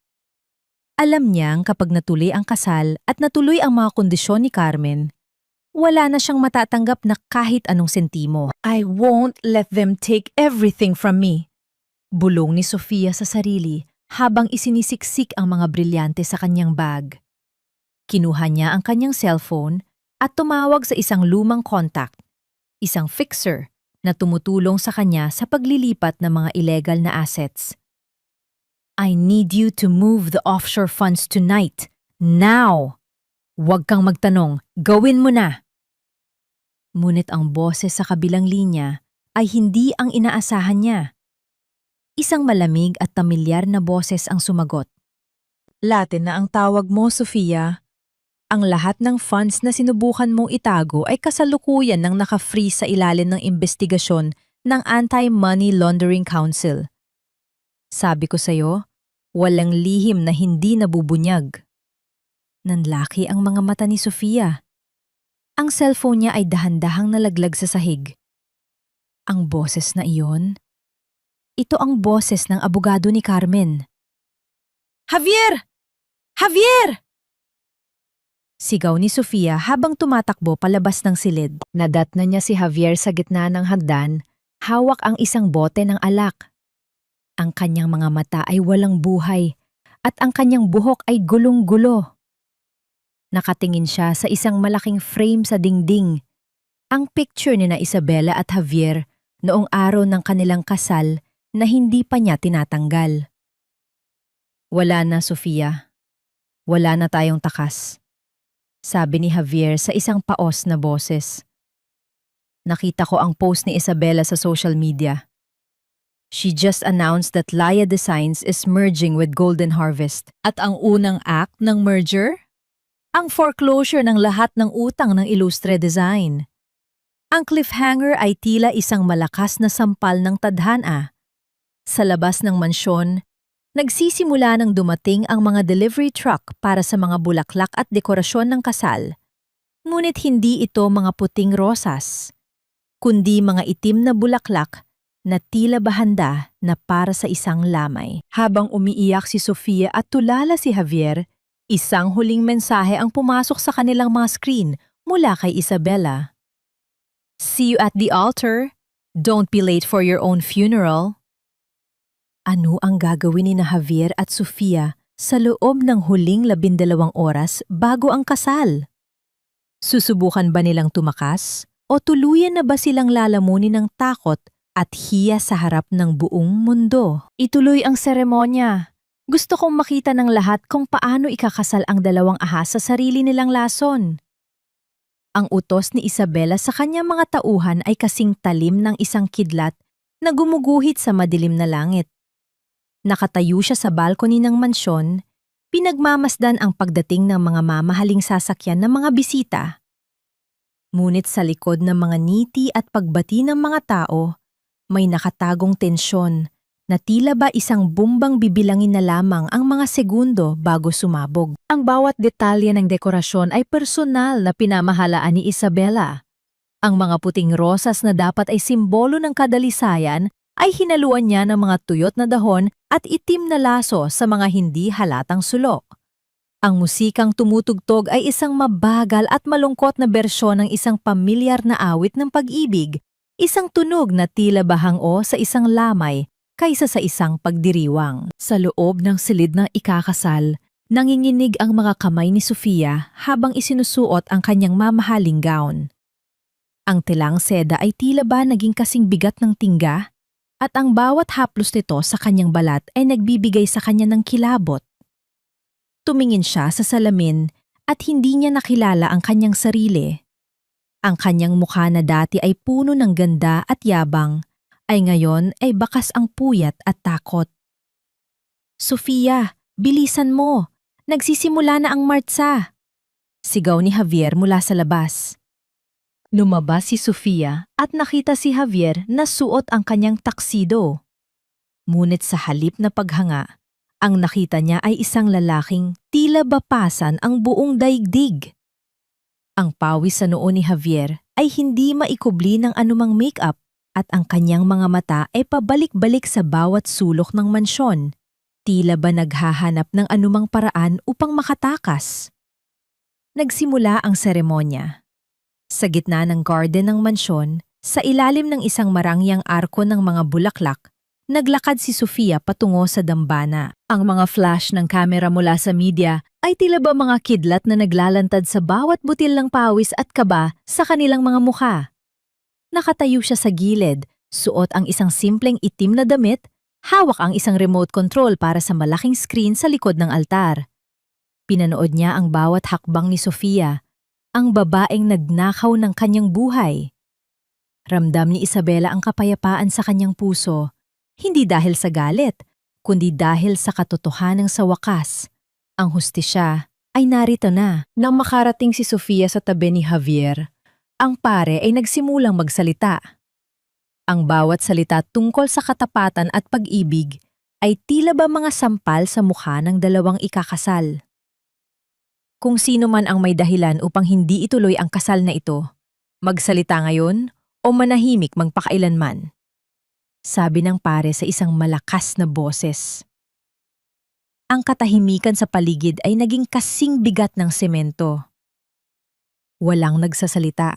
Alam niyang kapag natuloy ang kasal at natuloy ang mga kondisyon ni Carmen, wala na siyang matatanggap na kahit anong sentimo. I won't let them take everything from me. Bulong ni Sofia sa sarili habang isinisiksik ang mga brilyante sa kanyang bag. Kinuha niya ang kanyang cellphone at tumawag sa isang lumang contact, isang fixer na tumutulong sa kanya sa paglilipat ng mga illegal na assets. I need you to move the offshore funds tonight. Now! Huwag kang magtanong, gawin mo na! Ngunit ang boses sa kabilang linya ay hindi ang inaasahan niya. Isang malamig at tamilyar na boses ang sumagot. Latin na ang tawag mo, Sofia. Ang lahat ng funds na sinubukan mong itago ay kasalukuyan ng naka-freeze sa ilalim ng investigasyon ng Anti-Money Laundering Council. Sabi ko sa'yo, walang lihim na hindi nabubunyag. Nanlaki ang mga mata ni Sofia. Ang cellphone niya ay dahan-dahang nalaglag sa sahig. Ang boses na iyon? Ito ang boses ng abogado ni Carmen. Javier! Javier! Sigaw ni Sofia habang tumatakbo palabas ng silid. Nadatnan niya si Javier sa gitna ng hagdan, hawak ang isang bote ng alak. Ang kanyang mga mata ay walang buhay at ang kanyang buhok ay gulong-gulo. Nakatingin siya sa isang malaking frame sa dingding. Ang picture ni na Isabela at Javier noong araw ng kanilang kasal na hindi pa niya tinatanggal. Wala na, Sofia. Wala na tayong takas. Sabi ni Javier sa isang paos na boses. Nakita ko ang post ni Isabela sa social media. She just announced that Laya Designs is merging with Golden Harvest. At ang unang act ng merger? Ang foreclosure ng lahat ng utang ng Ilustre Design. Ang cliffhanger ay tila isang malakas na sampal ng tadhana. Sa labas ng mansyon, nagsisimula nang dumating ang mga delivery truck para sa mga bulaklak at dekorasyon ng kasal. Ngunit hindi ito mga puting rosas, kundi mga itim na bulaklak na tila bahanda na para sa isang lamay. Habang umiiyak si Sofia at tulala si Javier, isang huling mensahe ang pumasok sa kanilang mga screen mula kay Isabela. See you at the altar. Don't be late for your own funeral. Ano ang gagawin ni na Javier at Sofia sa loob ng huling 12 oras bago ang kasal? Susubukan ba nilang tumakas o tuluyan na ba silang lalamunin ng takot at hiya sa harap ng buong mundo? Ituloy ang seremonya. Gusto kong makita ng lahat kung paano ikakasal ang dalawang ahas sa sarili nilang lason. Ang utos ni Isabela sa kanyang mga tauhan ay kasing talim ng isang kidlat na gumuguhit sa madilim na langit. Nakatayo siya sa balcony ng mansyon, Pinagmamasdan ang pagdating ng mga mamahaling sasakyan ng mga bisita. Ngunit sa likod ng mga ngiti at pagbati ng mga tao, may nakatagong tensyon na tila ba isang bumbang bibilangin na lamang ang mga segundo bago sumabog. Ang bawat detalye ng dekorasyon ay personal na pinamahalaan ni Isabela. Ang mga puting rosas na dapat ay simbolo ng kadalisayan ay hinaluan niya ng mga tuyot na dahon at itim na laso sa mga hindi halatang sulok. Ang musikang tumutugtog ay isang mabagal at malungkot na bersyon ng isang pamilyar na awit ng pag-ibig, isang tunog na tila bahang-o sa isang lamay kaysa sa isang pagdiriwang. Sa loob ng silid ng ikakasal, nanginginig ang mga kamay ni Sofia habang isinusuot ang kanyang mamahaling gown. Ang telang seda ay tila ba naging kasing bigat ng tingga at ang bawat haplos nito sa kanyang balat ay nagbibigay sa kanya ng kilabot. Tumingin siya sa salamin at hindi niya nakilala ang kanyang sarili. Ang kanyang mukha na dati ay puno ng ganda at yabang, ay ngayon ay bakas ang puyat at takot. "Sofia, bilisan mo! Nagsisimula na ang martsa!" Sigaw ni Javier mula sa labas. Lumabas si Sofia at nakita si Javier na suot ang kanyang taksido. Ngunit sa halip na paghanga, ang nakita niya ay isang lalaking tila bapasan ang buong daigdig. Ang pawis sa noo ni Javier ay hindi maikubli ng anumang make-up at ang kanyang mga mata ay pabalik-balik sa bawat sulok ng mansyon. Tila ba naghahanap ng anumang paraan upang makatakas. Nagsimula ang seremonya. Sa gitna ng garden ng mansyon, sa ilalim ng isang marangyang arko ng mga bulaklak, naglakad si Sofia patungo sa dambana. Ang mga flash ng kamera mula sa media ay tila ba mga kidlat na naglalantad sa bawat butil ng pawis at kaba sa kanilang mga mukha. Nakatayo siya sa gilid, suot ang isang simpleng itim na damit, hawak ang isang remote control para sa malaking screen sa likod ng altar. Pinanood niya ang bawat hakbang ni Sofia, ang babaeng nagnakaw ng kanyang buhay. Ramdam ni Isabela ang kapayapaan sa kanyang puso, hindi dahil sa galit, kundi dahil sa katotohanan sa wakas. Ang hustisya ay narito na. Nang makarating si Sofia sa tabi ni Javier, ang pare ay nagsimulang magsalita. Ang bawat salita tungkol sa katapatan at pag-ibig ay tila ba mga sampal sa mukha ng dalawang ikakasal. Kung sino man ang may dahilan upang hindi ituloy ang kasal na ito, magsalita ngayon o manahimik magpakailanman. Sabi ng pare sa isang malakas na boses. Ang katahimikan sa paligid ay naging kasing bigat ng semento. Walang nagsasalita,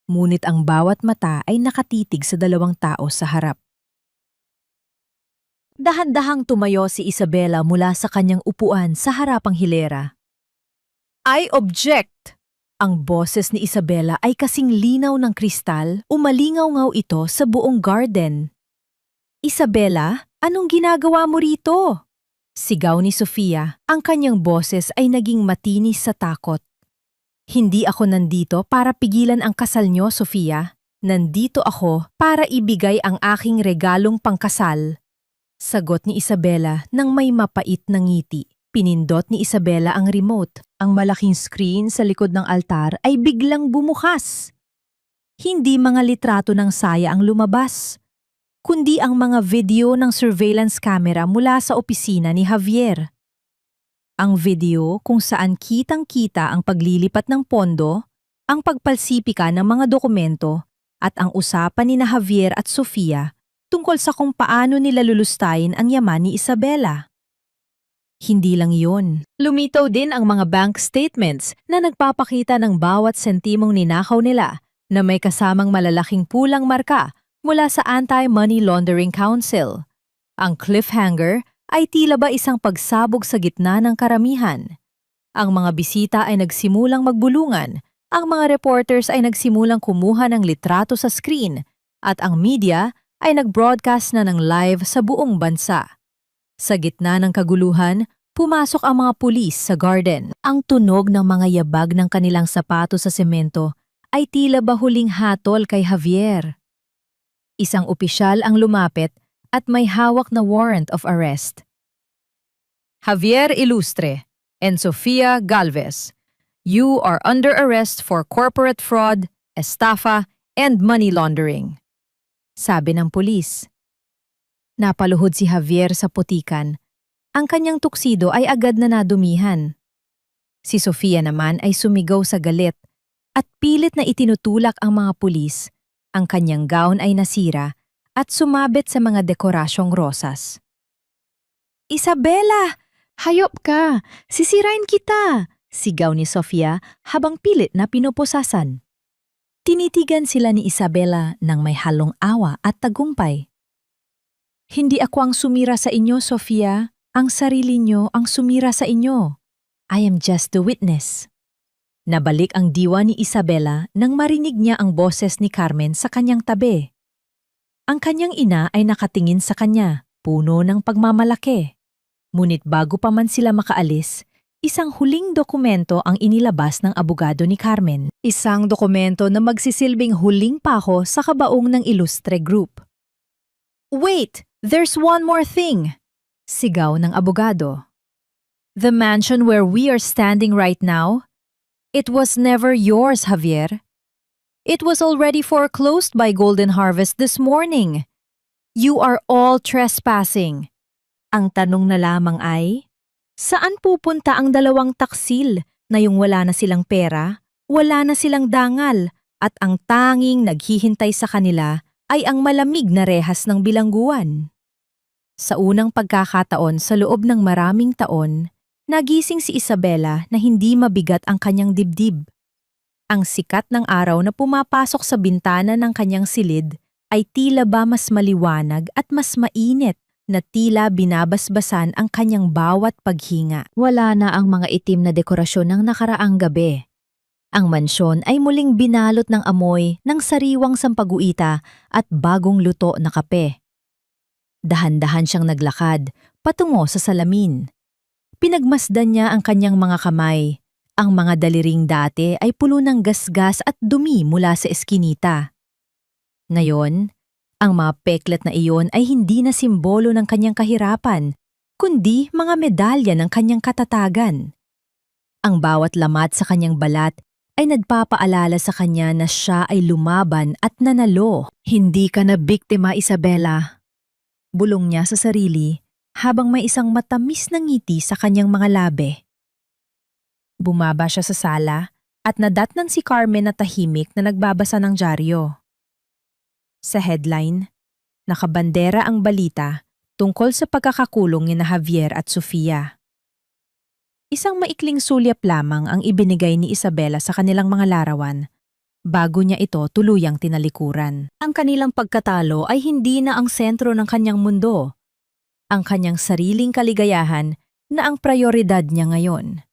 ngunit ang bawat mata ay nakatitig sa dalawang tao sa harap. Dahan-dahang tumayo si Isabela mula sa kanyang upuan sa harapang hilera. "I object!" Ang boses ni Isabela ay kasing linaw ng kristal, umalingaw-ngaw ito sa buong garden. "Isabela, anong ginagawa mo rito?" Sigaw ni Sofia, ang kanyang boses ay naging matinis sa takot. "Hindi ako nandito para pigilan ang kasal niyo, Sofia. Nandito ako para ibigay ang aking regalong pangkasal." Sagot ni Isabela nang may mapait na ngiti. Pinindot ni Isabela ang remote. Ang malaking screen sa likod ng altar ay biglang bumukas. Hindi mga litrato ng saya ang lumabas, kundi ang mga video ng surveillance camera mula sa opisina ni Javier. Ang video kung saan kitang-kita ang paglilipat ng pondo, ang pagpalsipika ng mga dokumento, at ang usapan ni Javier at Sofia tungkol sa kung paano nila lulustayin ang yaman ni Isabela. Hindi lang yun. Lumitaw din ang mga bank statements na nagpapakita ng bawat sentimong ninakaw nila na may kasamang malalaking pulang marka mula sa Anti-Money Laundering Council. Ang cliffhanger ay tila ba isang pagsabog sa gitna ng karamihan. Ang mga bisita ay nagsimulang magbulungan, ang mga reporters ay nagsimulang kumuha ng litrato sa screen, at ang media ay nag-broadcast na ng live sa buong bansa. Sa gitna ng kaguluhan, pumasok ang mga pulis sa garden. Ang tunog ng mga yabag ng kanilang sapato sa semento ay tila ba huling hatol kay Javier. Isang opisyal ang lumapit at may hawak na warrant of arrest. Javier Ilustre and Sofia Galvez, you are under arrest for corporate fraud, estafa, and money laundering. Sabi ng pulis. Napaluhod si Javier sa putikan. Ang kanyang tuksido ay agad na nadumihan. Si Sofia naman ay sumigaw sa galit at pilit na itinutulak ang mga pulis. Ang kanyang gown ay nasira at sumabit sa mga dekorasyong rosas. Isabela! Hayop ka! Sisirain kita! Sigaw ni Sofia habang pilit na pinupusasan. Tinitigan sila ni Isabela ng may halong awa at tagumpay. Hindi ako ang sumira sa inyo, Sofia. Ang sarili nyo ang sumira sa inyo. I am just the witness. Nabalik ang diwa ni Isabela nang marinig niya ang boses ni Carmen sa kanyang tabi. Ang kanyang ina ay nakatingin sa kanya, puno ng pagmamalaki. Ngunit bago pa man sila makaalis, isang huling dokumento ang inilabas ng abogado ni Carmen. Isang dokumento na magsisilbing huling pako sa kabaong ng Ilustre Group. Wait! There's one more thing! Sigaw ng abogado. The mansion where we are standing right now, it was never yours, Javier. It was already foreclosed by Golden Harvest this morning. You are all trespassing. Ang tanong na lamang ay, saan pupunta ang dalawang taksil na yung wala na silang pera, wala na silang dangal, at ang tanging naghihintay sa kanila ay ang malamig na rehas ng bilangguan? Sa unang pagkakataon sa loob ng maraming taon, nagising si Isabela na hindi mabigat ang kanyang dibdib. Ang sikat ng araw na pumapasok sa bintana ng kanyang silid ay tila ba mas maliwanag at mas mainit na tila binabasbasan ang kanyang bawat paghinga. Wala na ang mga itim na dekorasyon ng nakaraang gabi. Ang mansyon ay muling binalot ng amoy ng sariwang sampaguita at bagong luto na kape. Dahan-dahan siyang naglakad patungo sa salamin. Pinagmasdan niya ang kanyang mga kamay. Ang mga daliring dati ay puno ng gasgas at dumi mula sa eskinita. Ngayon, ang mga peklat na iyon ay hindi na simbolo ng kanyang kahirapan, kundi mga medalya ng kanyang katatagan. Ang bawat lamat sa kanyang balat ay nagpapaalala sa kanya na siya ay lumaban at nanalo. Hindi ka na biktima, Isabela. Bulong niya sa sarili habang may isang matamis na ngiti sa kanyang mga labi. Bumaba siya sa sala at nadatnan si Carmen na tahimik na nagbabasa ng dyaryo. Sa headline, nakabandera ang balita tungkol sa pagkakakulong ni Javier at Sofia. Isang maikling sulyap lamang ang ibinigay ni Isabela sa kanilang mga larawan bago niya ito tuluyang tinalikuran. Ang kanilang pagkatalo ay hindi na ang sentro ng kanyang mundo. Ang kanyang sariling kaligayahan na ang prayoridad niya ngayon.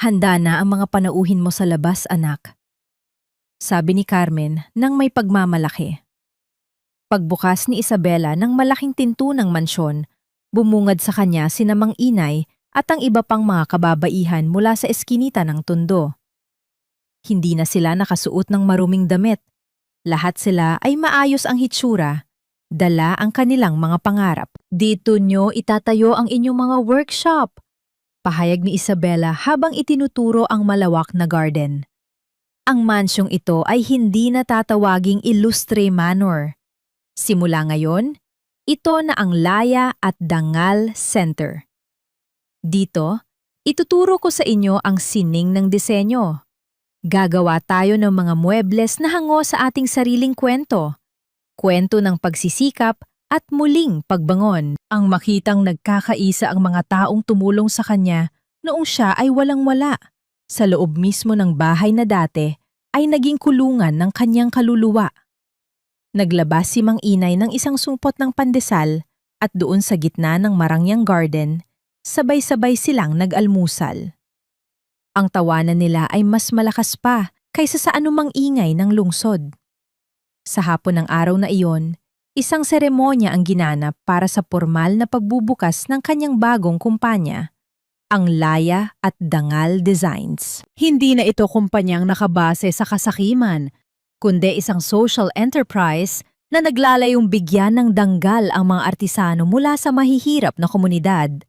Handa na ang mga panauhin mo sa labas, anak. Sabi ni Carmen nang may pagmamalaki. Pagbukas ni Isabela ng malaking tinto ng mansyon, bumungad sa kanya sina Mang Inay at ang iba pang mga kababaihan mula sa eskinita ng Tondo. Hindi na sila nakasuot ng maruming damit. Lahat sila ay maayos ang hitsura. Dala ang kanilang mga pangarap. Dito nyo itatayo ang inyong mga workshop. Pahayag ni Isabela habang itinuturo ang malawak na garden. Ang mansyong ito ay hindi na tatawaging Ilustre Manor. Simula ngayon, ito na ang Laya at Dangal Center. Dito, ituturo ko sa inyo ang sining ng disenyo. Gagawa tayo ng mga muebles na hango sa ating sariling kwento. Kwento ng pagsisikap at muling pagbangon. Ang makitang nagkakaisa ang mga taong tumulong sa kanya noong siya ay walang-wala. Sa loob mismo ng bahay na dati ay naging kulungan ng kanyang kaluluwa. Naglabas si Mang Inay ng isang sungpot ng pandesal at doon sa gitna ng marangyang garden, sabay-sabay silang nag-almusal. Ang tawanan nila ay mas malakas pa kaysa sa anumang ingay ng lungsod. Sa hapon ng araw na iyon, isang seremonya ang ginanap para sa formal na pagbubukas ng kanyang bagong kumpanya, ang Laya at Dangal Designs. Hindi na ito kumpanyang nakabase sa kasakiman, kundi isang social enterprise na naglalayong bigyan ng danggal ang mga artisano mula sa mahihirap na komunidad.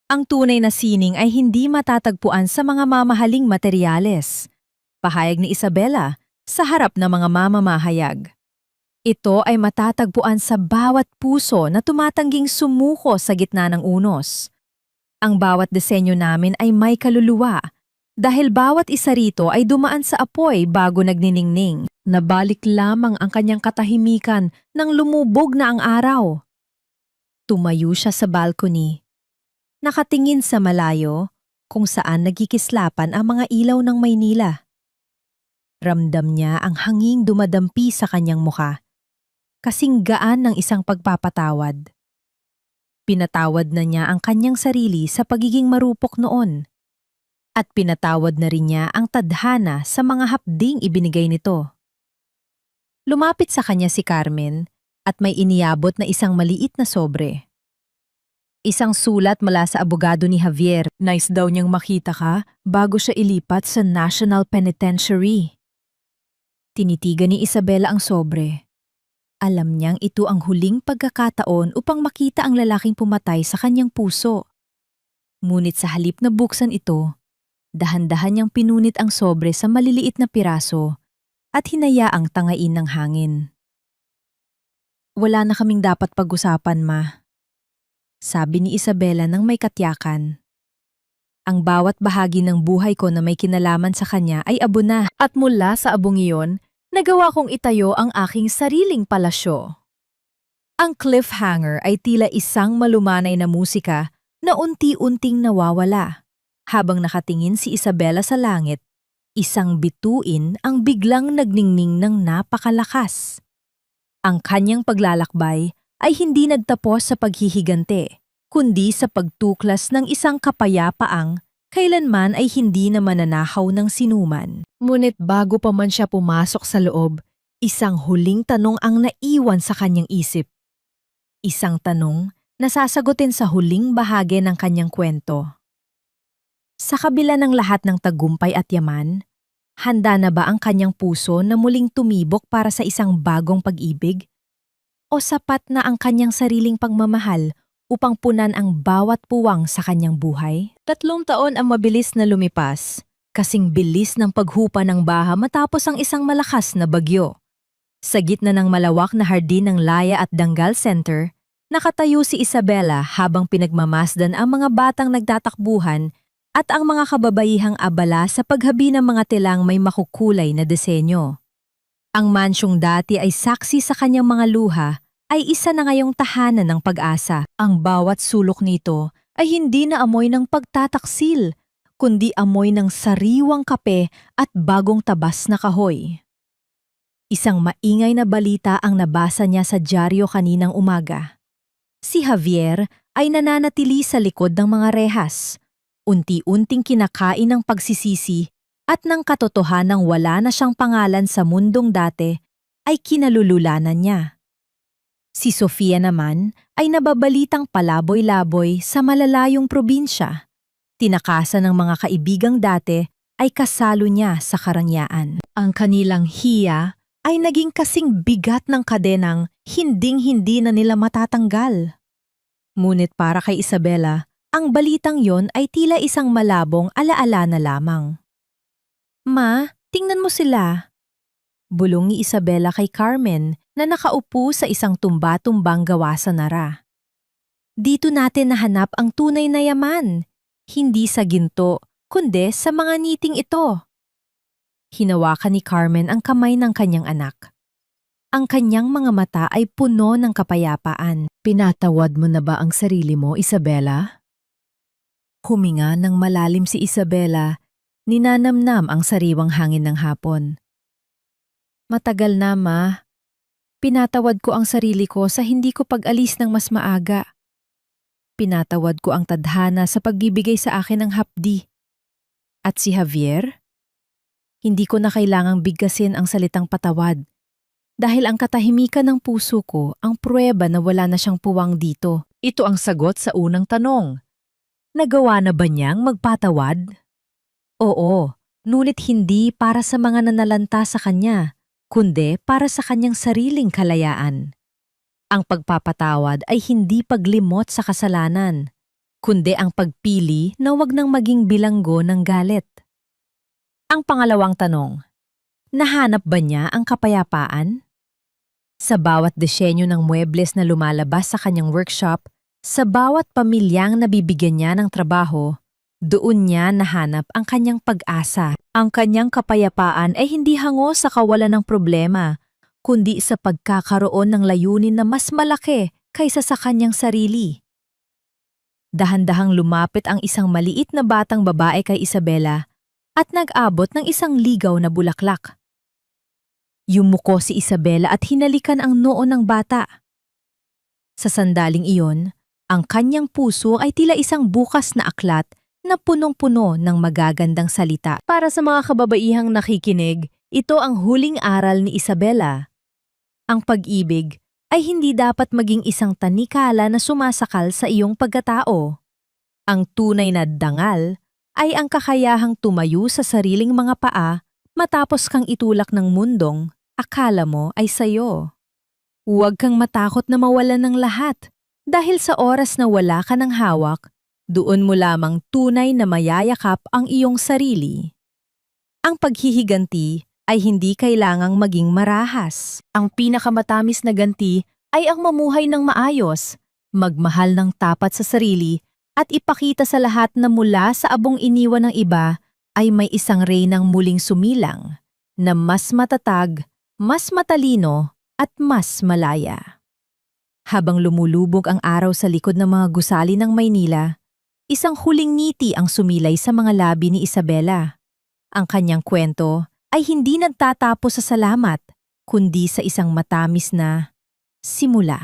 Ang tunay na sining ay hindi matatagpuan sa mga mamahaling materyales. Pahayag ni Isabela sa harap ng mga mamamahayag. Ito ay matatagpuan sa bawat puso na tumatangging sumuko sa gitna ng unos. Ang bawat disenyo namin ay may kaluluwa dahil bawat isa rito ay dumaan sa apoy bago nagniningning. Nabalik lamang ang kanyang katahimikan nang lumubog na ang araw. Tumayo siya sa balcony. Nakatingin sa malayo kung saan nagkikislapan ang mga ilaw ng Maynila. Ramdam niya ang hanging dumadampi sa kanyang mukha. Kasing gaan ng isang pagpapatawad. Pinatawad na niya ang kanyang sarili sa pagiging marupok noon. At pinatawad na rin niya ang tadhana sa mga hapding ibinigay nito. Lumapit sa kanya si Carmen at may iniabot na isang maliit na sobre. Isang sulat mula sa abogado ni Javier. Nice daw niyang makita ka bago siya ilipat sa National Penitentiary. Tinitigan ni Isabela ang sobre. Alam niyang ito ang huling pagkakataon upang makita ang lalaking pumatay sa kanyang puso. Ngunit sa halip na buksan ito, dahan-dahan niyang pinunit ang sobre sa maliliit na piraso at hinayaang tangain ng hangin. Wala na kaming dapat pag-usapan, ma. Sabi ni Isabela nang may katyakan. Ang bawat bahagi ng buhay ko na may kinalaman sa kanya ay abo na at mula sa abong iyon, nagawa kong itayo ang aking sariling palasyo. Ang cliffhanger ay tila isang malumanay na musika na unti-unting nawawala. Habang nakatingin si Isabela sa langit, isang bituin ang biglang nagningning ng napakalakas. Ang kanyang paglalakbay ay hindi nagtapos sa paghihigante, kundi sa pagtuklas ng isang kapayapaang kailanman ay hindi na mananahaw ng sinuman. Ngunit bago pa man siya pumasok sa loob, isang huling tanong ang naiwan sa kanyang isip. Isang tanong na sasagutin sa huling bahagi ng kanyang kwento. Sa kabila ng lahat ng tagumpay at yaman, handa na ba ang kanyang puso na muling tumibok para sa isang bagong pag-ibig? O sapat na ang kanyang sariling pagmamahal upang punan ang bawat puwang sa kanyang buhay? 3 taon ang mabilis na lumipas, kasing bilis ng paghupa ng baha matapos ang isang malakas na bagyo. Sa gitna ng malawak na hardin ng Laya at Dangal Center, nakatayo si Isabela habang pinagmamasdan ang mga batang nagtatakbuhan at ang mga kababaihang abala sa paghabi ng mga tilang may makukulay na disenyo. Ang mansyong dati ay saksi sa kanyang mga luha ay isa na ngayong tahanan ng pag-asa. Ang bawat sulok nito ay hindi na amoy ng pagtataksil, kundi amoy ng sariwang kape at bagong tabas na kahoy. Isang maingay na balita ang nabasa niya sa dyaryo kaninang umaga. Si Javier ay nananatili sa likod ng mga rehas, unti-unting kinakain ng pagsisisi at ng katotohanang wala na siyang pangalan sa mundong dati ay kinalululanan niya. Si Sofia naman ay nababalitang palaboy-laboy sa malalayong probinsya. Tinakasan ng mga kaibigang dati ay kasalo niya sa karangyaan. Ang kanilang hiya ay naging kasing bigat ng kadenang hinding-hindi na nila matatanggal. Ngunit para kay Isabela, ang balitang yon ay tila isang malabong alaala na lamang. Ma, tingnan mo sila. Bulong ni Isabela kay Carmen na nakaupo sa isang tumba-tumbang gawa sa nara. Dito natin nahanap ang tunay na yaman, hindi sa ginto, kundi sa mga ngiting ito. Hinawakan ni Carmen ang kamay ng kanyang anak. Ang kanyang mga mata ay puno ng kapayapaan. Pinatawad mo na ba ang sarili mo, Isabela? Huminga ng malalim si Isabela, ninanamnam ang sariwang hangin ng hapon. Matagal na, Ma. Pinatawad ko ang sarili ko sa hindi ko pag-alis ng mas maaga. Pinatawad ko ang tadhana sa pagbibigay sa akin ng hapdi. At si Javier? Hindi ko na kailangang bigkasin ang salitang patawad. Dahil ang katahimikan ng puso ko ang pruweba na wala na siyang puwang dito. Ito ang sagot sa unang tanong. Nagawa na ba niyang magpatawad? Oo, ngunit hindi para sa mga nanalanta sa kanya, kundi para sa kanyang sariling kalayaan. Ang pagpapatawad ay hindi paglimot sa kasalanan. kundi ang pagpili na wag nang maging bilanggo ng galit. Ang pangalawang tanong, nahanap ba niya ang kapayapaan? Sa bawat disenyo ng muebles na lumalabas sa kanyang workshop, sa bawat pamilyang nabibigyan niya ng trabaho, doon niya nahanap ang kanyang pag-asa. Ang kanyang kapayapaan ay hindi hango sa kawalan ng problema, kundi sa pagkakaroon ng layunin na mas malaki kaysa sa kanyang sarili. Dahan-dahang lumapit ang isang maliit na batang babae kay Isabela at nag-abot ng isang ligaw na bulaklak. Yumuko si Isabela at hinalikan ang noo ng bata. Sa sandaling iyon, ang kanyang puso ay tila isang bukas na aklat na punong-puno ng magagandang salita. Para sa mga kababaihang nakikinig, ito ang huling aral ni Isabela. Ang pag-ibig ay hindi dapat maging isang tanikala na sumasakal sa iyong pagkatao. Ang tunay na dangal ay ang kakayahang tumayo sa sariling mga paa matapos kang itulak ng mundong akala mo ay sayo. Huwag kang matakot na mawalan ng lahat dahil sa oras na wala ka ng hawak, doon mo lamang tunay na mayayakap ang iyong sarili. Ang paghihiganti ay hindi kailangang maging marahas. Ang pinakamatamis na ganti ay ang mamuhay ng maayos, magmahal ng tapat sa sarili at ipakita sa lahat na mula sa abong iniwan ng iba ay may isang reynang muling sumilang na mas matatag, mas matalino at mas malaya. Habang lumulubog ang araw sa likod ng mga gusali ng Maynila, isang huling ngiti ang sumilay sa mga labi ni Isabela. Ang kanyang kwento ay hindi nagtatapos sa salamat, kundi sa isang matamis na simula.